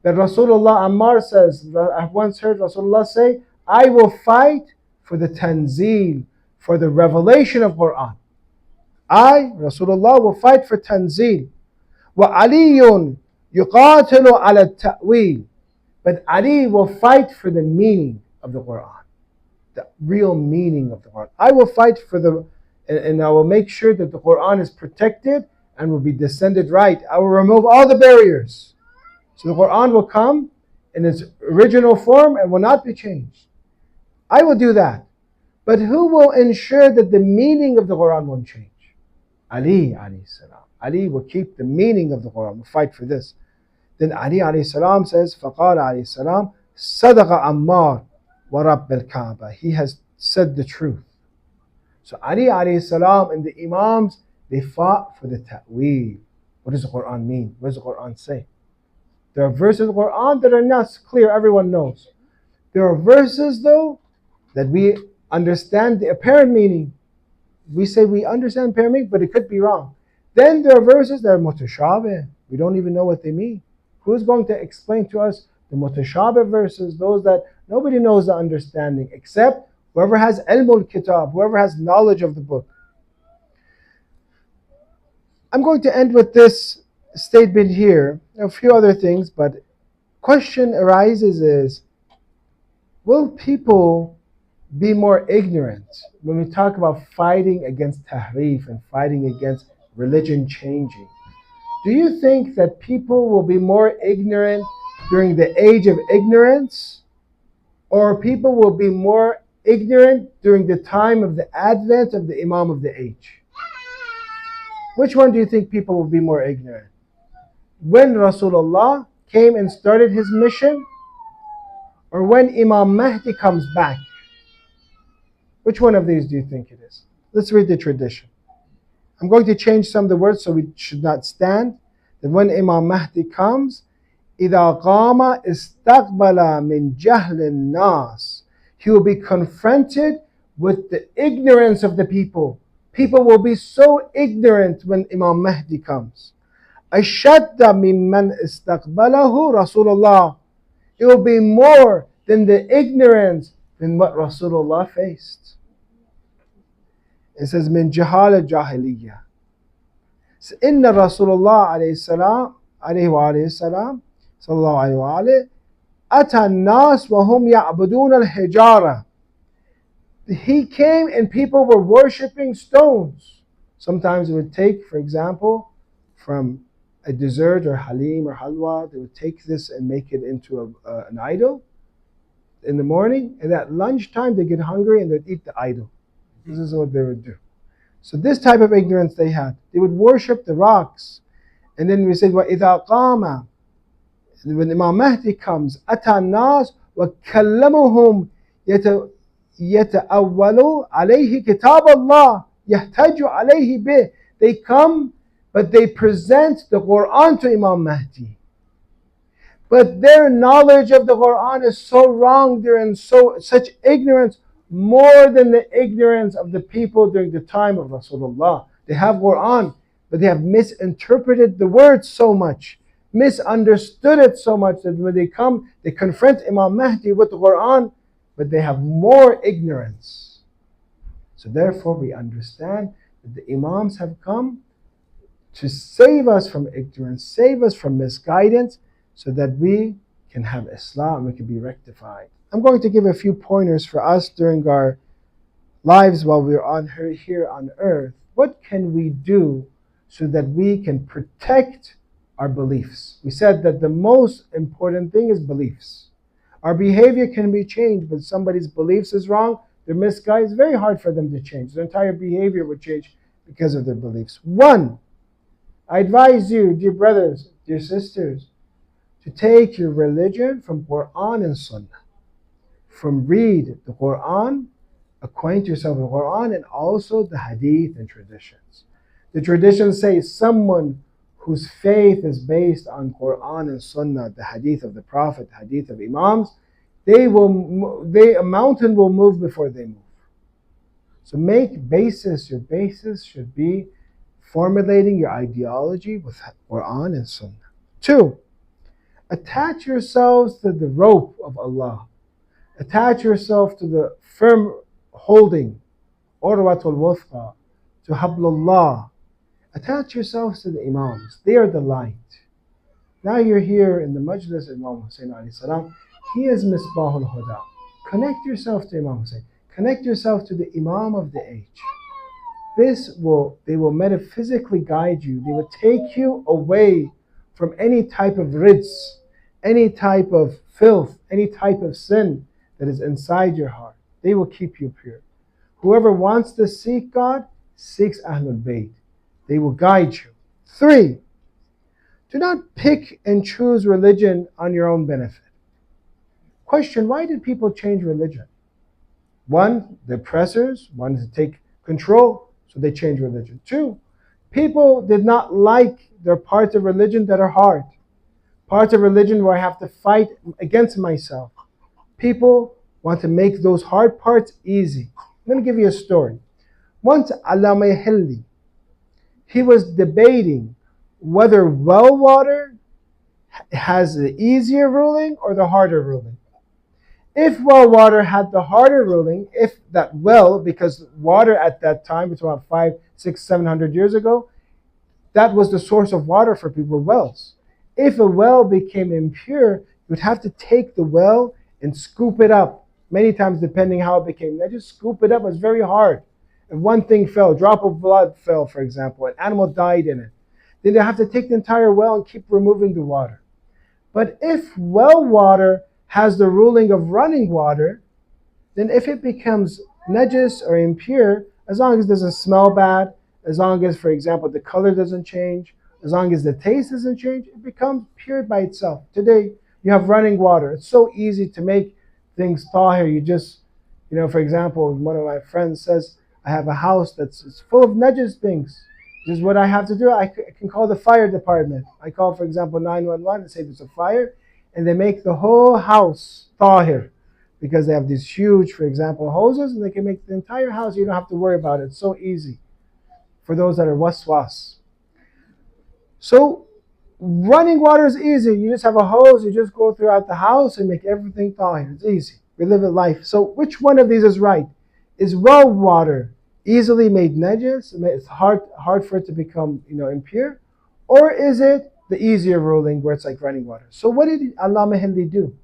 F: That Rasulullah Ammar says, I've once heard Rasulullah say, I will fight for the tanzil, for the revelation of Quran. I, Rasulullah, will fight for tanzil. Wa aliyun yuqatilu ala ta'wil. But Ali will fight for the meaning of the Quran. The real meaning of the Quran. I will fight for and I will make sure that the Quran is protected and will be descended right. I will remove all the barriers. So the Quran will come in its original form and will not be changed. I will do that. But who will ensure that the meaning of the Quran won't change? Ali alayhi salam. Ali will keep the meaning of the Quran. Will fight for this. Then Ali alayhi salam says, فَقَالَ alayhi salam, صَدَقَ عَمَّارٌ وَرَبِّ الْكَعْبَةِ. He has said the truth. So Ali alayhi salam and the Imams, they fought for the ta'weel. What does the Quran mean? What does the Quran say? There are verses of the Quran that are not clear, everyone knows. There are verses though that we understand the apparent meaning. We say we understand apparent meaning, but it could be wrong. Then there are verses that are mutashabih. We don't even know what they mean. Who's going to explain to us the mutashabih verses, those that nobody knows the understanding, except whoever has ilmul kitab, whoever has knowledge of the book. I'm going to end with this statement here. A few other things, but question arises is, will people be more ignorant when we talk about fighting against tahrif and fighting against religion changing? Do you think that people will be more ignorant during the age of ignorance, or people will be more ignorant during the time of the advent of the Imam of the age? Which one do you think people will be more ignorant? When Rasulullah came and started his mission, or when Imam Mahdi comes back? Which one of these do you think it is? Let's read the tradition. I'm going to change some of the words so we should not stand. That when Imam Mahdi comes, إِذَا قَامَ إِسْتَقْبَلَ مِنْ جَهْلِ النَّاسِ. He will be confronted with the ignorance of the people. People will be so ignorant when Imam Mahdi comes. أَشَدَّ مِمَّنْ إِسْتَقْبَلَهُ Rasulullah. It will be more than the ignorance than what Rasulullah faced. It says, من جهال الجاهلية. إن رسول الله عليه السلام عليه وآله السلام صلى الله عليه وآله أتى الناس وهم يعبدون الحجارة. He came and people were worshipping stones. Sometimes it would take, for example, from a dessert or halim or halwa, they would take this and make it into an idol in the morning, and at lunchtime they get hungry and they'd eat the idol. This is what they would do. So this type of ignorance they had. They would worship the rocks. And then we said, وَإِذَا قَامَ. When Imam Mahdi comes, أَتَى النَّاسِ وَكَلَّمُهُمْ يَتَأَوَّلُوا عَلَيْهِ كِتَابَ اللَّهِ يَحْتَجُ عَلَيْهِ بِهِ. They come, but they present the Quran to Imam Mahdi. But their knowledge of the Quran is so wrong, they're in such ignorance, more than the ignorance of the people during the time of Rasulullah. They have Quran, but they have misinterpreted the words so much, misunderstood it so much that when they come, they confront Imam Mahdi with the Quran, but they have more ignorance. So therefore we understand that the Imams have come to save us from ignorance, save us from misguidance, so that we can have Islam, we can be rectified. I'm going to give a few pointers for us during our lives while we're here on earth. What can we do so that we can protect our beliefs? We said that the most important thing is beliefs. Our behavior can be changed, but somebody's beliefs is wrong, they're misguided, it's very hard for them to change. Their entire behavior would change because of their beliefs. One, I advise you, dear brothers, dear sisters, to take your religion from Quran and Sunnah. From read the Quran, acquaint yourself with the Quran, and also the Hadith and traditions. The traditions say someone whose faith is based on Quran and Sunnah, the hadith of the Prophet, hadith of Imams, a mountain will move before they move. So your basis should be formulating your ideology with Quran and Sunnah. 2, attach yourselves to the rope of Allah. Attach yourself to the firm holding, Urwatul Wuthqa, to Hablullah. Attach yourselves to the Imams. They are the light. Now you're here in the Majlis of Imam Hussein alayhi salam. He is Misbahul Huda. Connect yourself to Imam Hussein. Connect yourself to the Imam of the age. They will metaphysically guide you. They will take you away from any type of rijs, any type of filth, any type of sin that is inside your heart. They will keep you pure. Whoever wants to seek God, seeks Ahlul Bayt. They will guide you. 3, do not pick and choose religion on your own benefit. Question, why did people change religion? 1, the oppressors wanted to take control, so they changed religion. 2, people did not like their parts of religion that are hard. Parts of religion where I have to fight against myself. People want to make those hard parts easy. Let me give you a story. Once Allama Hilli, he was debating whether well water has the easier ruling or the harder ruling. If well water had the harder ruling, if that well, because water at that time, it's about 500, 600, 700 years ago, that was the source of water for people, wells. If a well became impure, you would have to take the well and scoop it up. Many times, depending how it became, they just scoop it up. It was very hard. If one thing fell, a drop of blood fell, for example, an animal died in it, then they have to take the entire well and keep removing the water. But if well water has the ruling of running water, then if it becomes najis or impure, as long as it doesn't smell bad, as long as, for example, the color doesn't change, as long as the taste doesn't change, it becomes pure by itself. Today, you have running water. It's so easy to make things tahir. You just, for example, one of my friends says, I have a house that's full of najis things. This is what I have to do. I can call the fire department. I call, for example, 911 and say there's a fire, and they make the whole house tahir because they have these huge, for example, hoses, and they can make the entire house. You don't have to worry about it. It's so easy for those that are waswas. So running water is easy. You just have a hose. You just go throughout the house and make everything tahir. It's easy. We live a life. So which one of these is right? Is well water easily made najis? It's hard for it to become impure, or is it the easier ruling where it's like running water? So what did Allama Hindi do?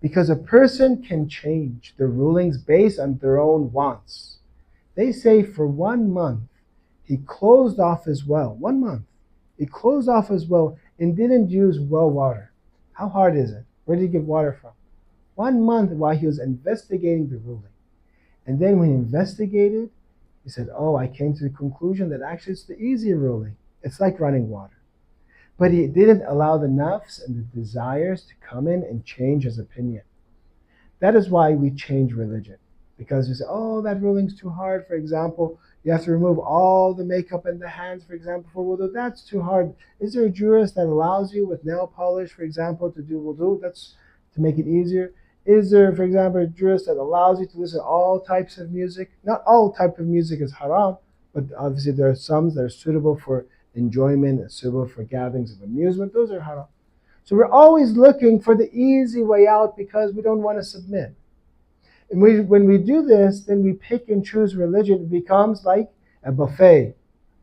F: Because a person can change the rulings based on their own wants. They say for 1 month he closed off his well. 1 month he closed off his well and didn't use well water. How hard is it? Where did he get water from? 1 month while he was investigating the ruling. And then when he investigated, he said, I came to the conclusion that actually it's the easier ruling. It's like running water. But he didn't allow the nafs and the desires to come in and change his opinion. That is why we change religion. Because we say, that ruling's too hard. For example, you have to remove all the makeup in the hands, for example, for wudu. That's too hard. Is there a jurist that allows you with nail polish, for example, to do wudu? That's to make it easier. Is there, for example, a jurist that allows you to listen to all types of music? Not all type of music is haram, but obviously there are some that are suitable for enjoyment and suitable for gatherings of amusement. Those are haram. So we're always looking for the easy way out because we don't want to submit. And when we do this, then we pick and choose religion. It becomes like a buffet.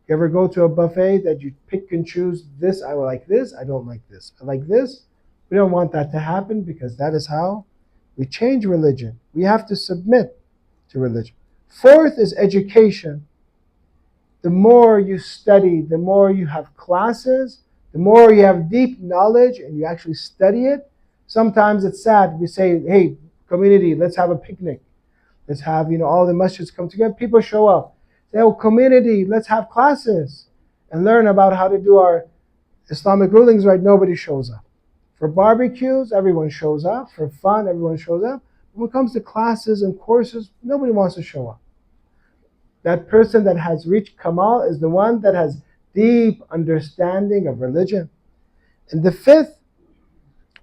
F: You ever go to a buffet that you pick and choose this? I like this. I don't like this. I like this. We don't want that to happen because that is how we change religion. We have to submit to religion. 4th is education. The more you study, the more you have classes, the more you have deep knowledge and you actually study it. Sometimes it's sad. We say, hey, community, let's have a picnic. Let's have, all the masjids come together. People show up. Say, community, let's have classes and learn about how to do our Islamic rulings right. Nobody shows up. For barbecues, everyone shows up. For fun, everyone shows up. When it comes to classes and courses, nobody wants to show up. That person that has reached Kamal is the one that has deep understanding of religion. And the fifth,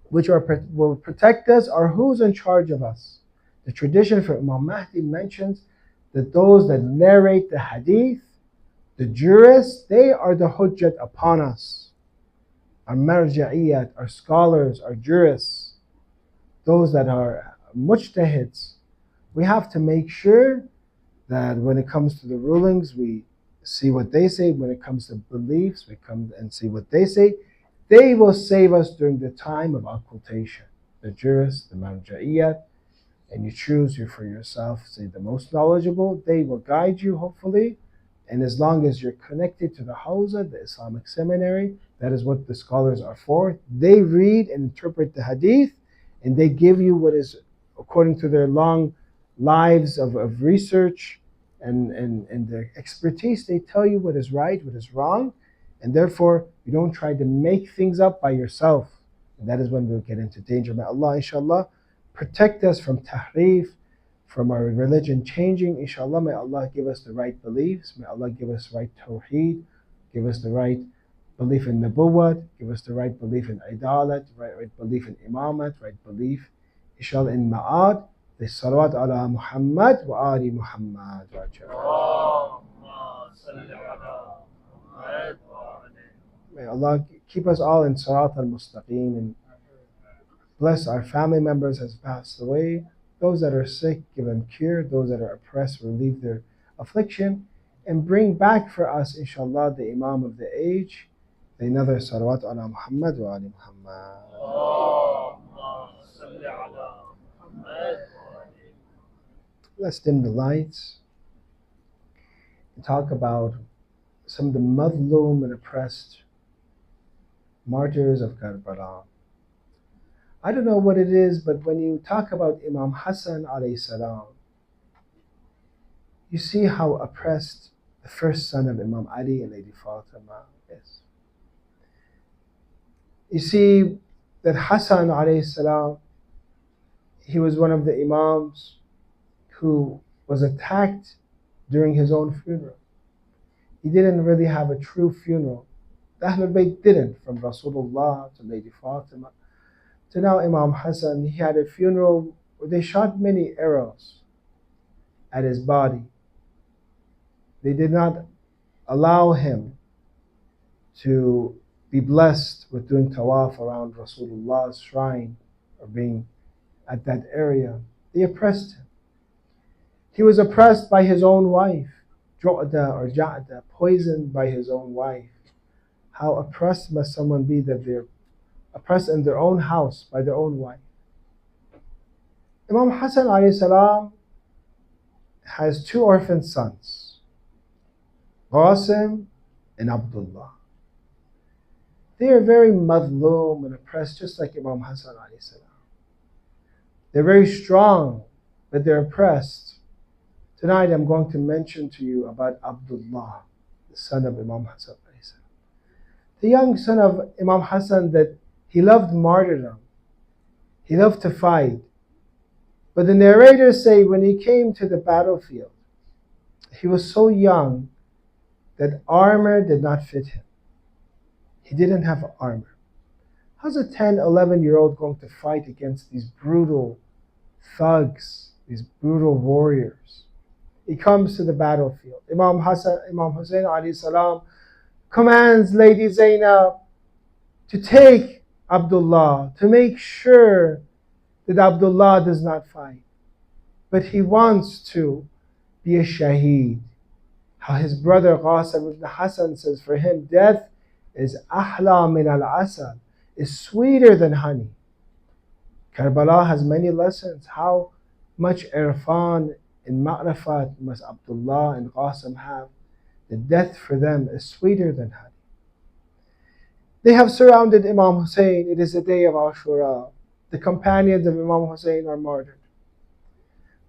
F: which will protect us, are who's in charge of us. The tradition for Imam Mahdi mentions that those that narrate the hadith, the jurists, they are the hujjat upon us. Our marja'iyat, our scholars, our jurists, those that are mujtahids. We have to make sure that when it comes to the rulings, we see what they say. When it comes to beliefs, we come and see what they say. They will save us during the time of occultation. The jurists, the marja'iyat, and you choose you for yourself, say the most knowledgeable. They will guide you, hopefully. And as long as you're connected to the Hawza, the Islamic seminary, that is what the scholars are for. They read and interpret the hadith, and they give you what is according to their long lives of research and their expertise. They tell you what is right, what is wrong, and therefore you don't try to make things up by yourself. And that is when we'll get into danger. May Allah, inshallah, protect us from tahrif, from our religion changing. Inshallah, may Allah give us the right beliefs. May Allah give us right tawheed, give us the right belief in nubuwwat, give us the right belief in idalat, right belief in imamat, right belief, inshallah, in ma'ad. The salawat ala Muhammad wa ali Muhammad. May Allah keep us all in Sirat al-Mustaqim and bless our family members as passed away. Those that are sick, give them cure. Those that are oppressed, relieve their affliction. And bring back for us, inshallah, the Imam of the age, the another Salawat ala Muhammad wa ali Muhammad. Let's dim the lights and talk about some of the madloom and oppressed martyrs of Karbala. I don't know what it is, but when you talk about Imam Hassan alayhi salam, you see how oppressed the first son of Imam Ali and Lady Fatima is. You see that Hassan alayhi salam, he was one of the Imams who was attacked during his own funeral. He didn't really have a true funeral. The Ahlul Bayt didn't, from Rasulullah to Lady Fatima. So now Imam Hassan, he had a funeral where they shot many arrows at his body. They did not allow him to be blessed with doing tawaf around Rasulullah's shrine or being at that area. They oppressed him. He was oppressed by his own wife, Ju'da or Ja'da, poisoned by his own wife. How oppressed must someone be that they're oppressed in their own house by their own wife? Imam Hassan alayhi salam has two orphan sons, Qasim and Abdullah. They are very madloom and oppressed, just like Imam Hassan alayhi salam. They're very strong, but they're oppressed. Tonight I'm going to mention to you about Abdullah, the son of Imam Hassan alayhi salam. The young son of Imam Hassan that he loved martyrdom. He loved to fight. But the narrators say when he came to the battlefield, he was so young that armor did not fit him. He didn't have armor. How's a 10, 11-year-old going to fight against these brutal thugs, these brutal warriors? He comes to the battlefield. Imam Hussein alayhi salam commands Lady Zainab to take Abdullah, to make sure that Abdullah does not fight. But he wants to be a shaheed. How his brother Qasim ibn Hassan says for him, death is ahla min al-asal, is sweeter than honey. Karbala has many lessons. How much irfan and ma'rifat must Abdullah and Qasim have? The death for them is sweeter than honey. They have surrounded Imam Hussein. It is the day of Ashra. The companions of Imam Hussein are martyred.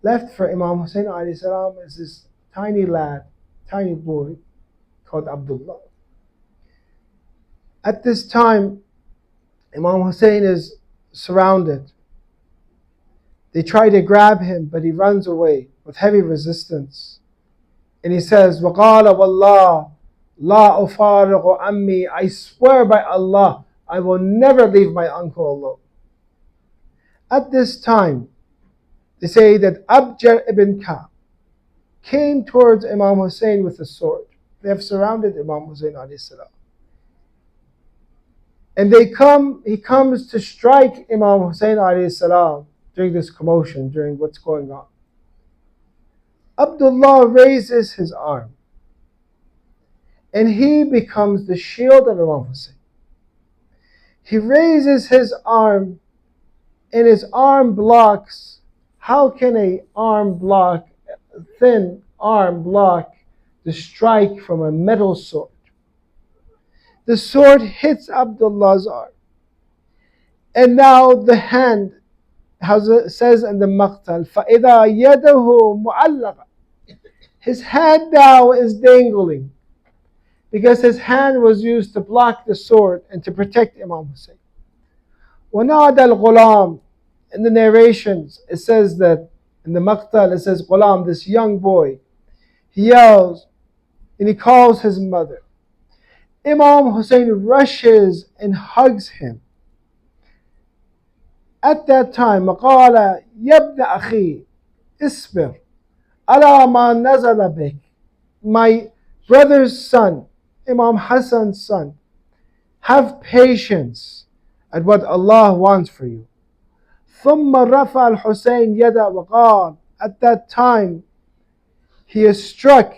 F: Left for Imam Hussein alayhi salam is this tiny lad, tiny boy called Abdullah. At this time, Imam Hussein is surrounded. They try to grab him, but he runs away with heavy resistance. And he says, وَقَالَ وَاللَّهِ لَا أُفَارِقُ عَمِّي, I swear by Allah, I will never leave my uncle alone. At this time, they say that Abjar ibn Ka'b came towards Imam Hussein with a sword. They have surrounded Imam Hussein alayhi salam. And he comes to strike Imam Hussein alayhi salam during this commotion, during what's going on. Abdullah raises his arm and he becomes the shield of Imam Hussein. He raises his arm and his arm blocks. How can a thin arm block the strike from a metal sword? The sword hits Abdullah's arm. And now the hand, as it says in the Maqtal, فَإِذَا يَدَهُ مُعَلَّقًا, his hand now is dangling, because his hand was used to block the sword and to protect Imam Hussein. وَنَادَ الْغُلَامِ, in the narrations, it says that, in the Maqtal, it says, Ghulam, this young boy, he yells and he calls his mother. Imam Hussein rushes and hugs him. At that time, قال يا ابن أخي اصبر على ما نزل بك. My brother's son, Imam Hassan's son, have patience at what Allah wants for you. ثم رفع الحسين يده وقال, at that time he is struck,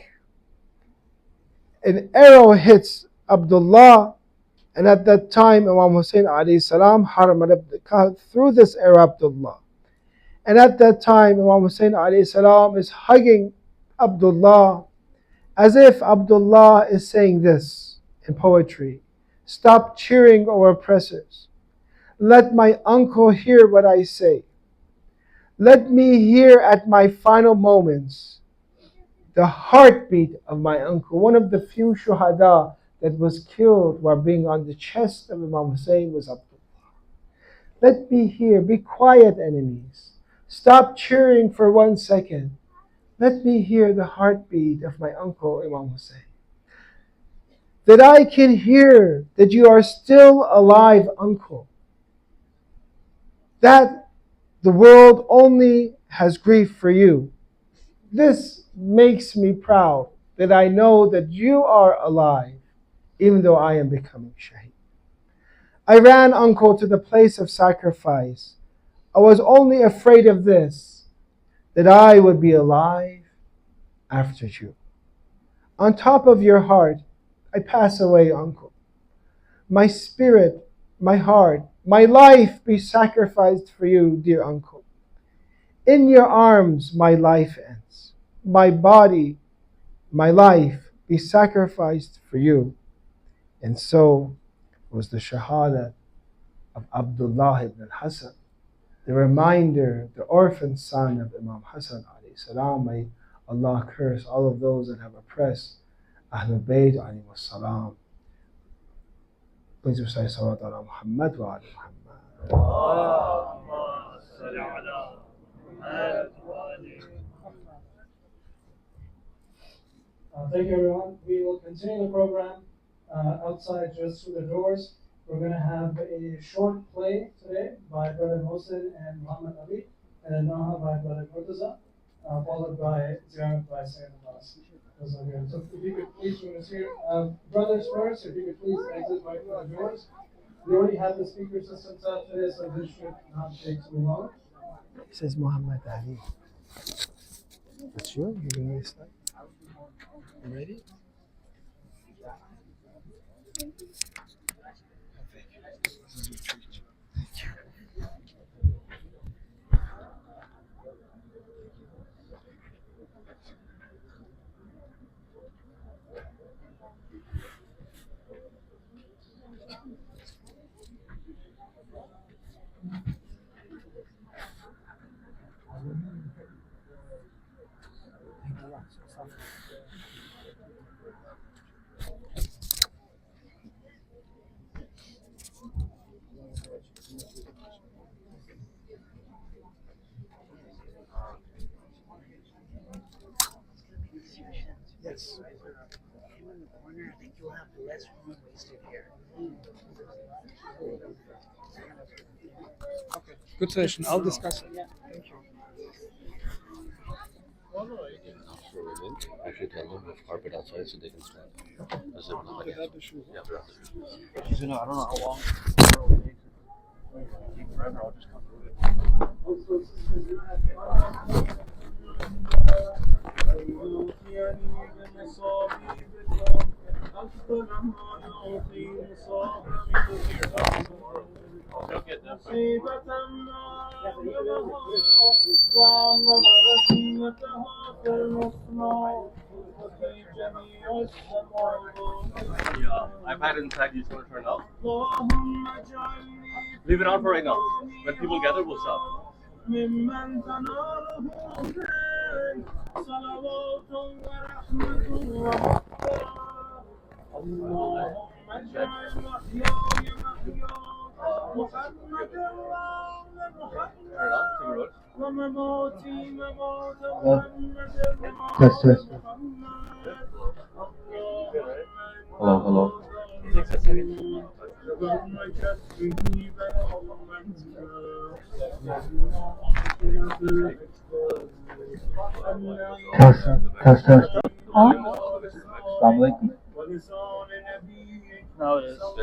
F: an arrow hits Abdullah, and at that time Imam Hussein alayhi salam through this arrow Abdullah. And at that time Imam Hussein alayhi salam is hugging Abdullah, as if Abdullah is saying this in poetry: stop cheering, O oppressors. Let my uncle hear what I say. Let me hear at my final moments the heartbeat of my uncle. One of the few shuhada that was killed while being on the chest of Imam Hussein was Abdullah. Let me hear. Be quiet, enemies. Stop cheering for 1 second. Let me hear the heartbeat of my uncle Imam Hussein. That I can hear that you are still alive, uncle. That the world only has grief for you. This makes me proud that I know that you are alive, even though I am becoming shaheed. I ran, uncle, to the place of sacrifice. I was only afraid of this, that I would be alive after you. On top of your heart, I pass away, uncle. My spirit, my heart, my life be sacrificed for you, dear uncle. In your arms, my life ends. My body, my life be sacrificed for you. And so was the shahada of Abdullah ibn Hassan, the reminder, the orphan son of Imam Hassan alayhi salam. May Allah curse all of those that have oppressed Ahlul Bayt alayhi salam. Please recite salawat ala Muhammad wa ala Muhammad.
E: Thank you, everyone. We will continue the program outside, just through the doors. We're going to have a short play today by Brother Mohsen and Muhammad Ali, and then Noha by Brother Murtaza, followed by Ziyarat by Sayyid Abbas. So if you could please join us here. Brothers first, if you could please exit right through the doors. We already have the speaker system set up today, so this should not take too long.
F: It says Muhammad Ali. That's you? You're doing this slide? You ready?
B: Yes. Him in the corner, I think you'll have less room wasted here. Okay. Good session. I'll discuss it. Yeah. Thank you.
C: For women, I should tell them have carpet outside so they can stand. As if like
B: Without the shoes.
C: yeah, without the shoes.
G: Because, I don't know how long it will take. If it takes forever, I'll just come through it.
C: They'll get them. Yeah, iPad inside, you just want to turn off. Leave it on for right now. When people gather, we'll stop. Turn it on.
F: Test, test.
G: Hello, hello.
C: Takes a second.
F: Test, test, test.
G: Assalamu alaikum.
C: No, it is. Ali.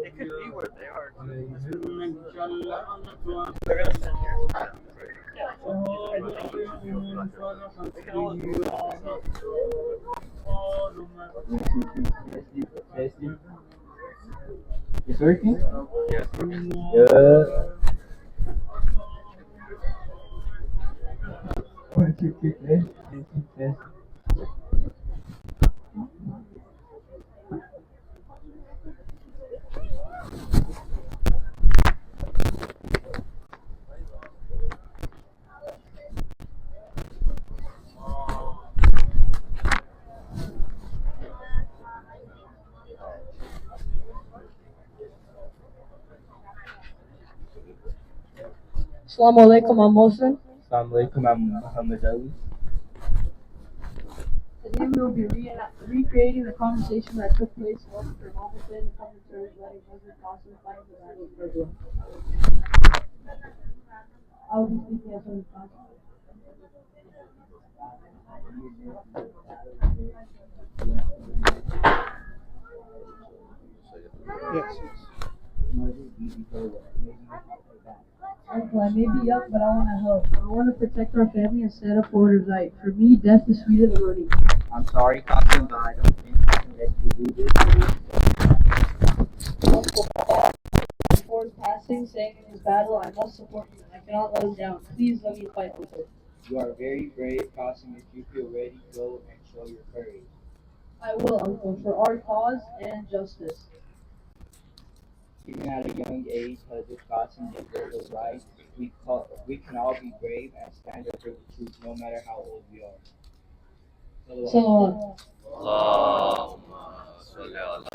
C: It could be where they are. They're gonna sit here. They can always move
G: It's working?
C: Yes.
G: Good. 1, 2, 3, test.
H: Assalamu alaikum, I'm Mohsen.
G: Assalamu alaikum, I'm Muhammad Ali.
H: Today we will be recreating the conversation that took place after Muhammad and commentaries letting Muslim Qasim fight the battle of Razavain. I will be speaking as Muslim Qasim.
B: Yes.
H: Uncle, I may be young, but I want to help. I want to protect our family and stand up for what is right. For me, death is sweeter than money.
G: I'm sorry, Qasim, but I don't think I can let you do this.
H: Uncle, before his passing, saying in his battle, I must support you. I cannot let him down. Please let me fight, Uncle.
G: You are very brave, Qasim. If you feel ready, go and show your courage.
H: I will, Uncle, for our cause and justice.
G: Even at a young age, Hazrat Qasim did what was right. We can all be brave and stand up for the truth, no matter how old we are.
H: Salawat.
C: Allahumma salli ala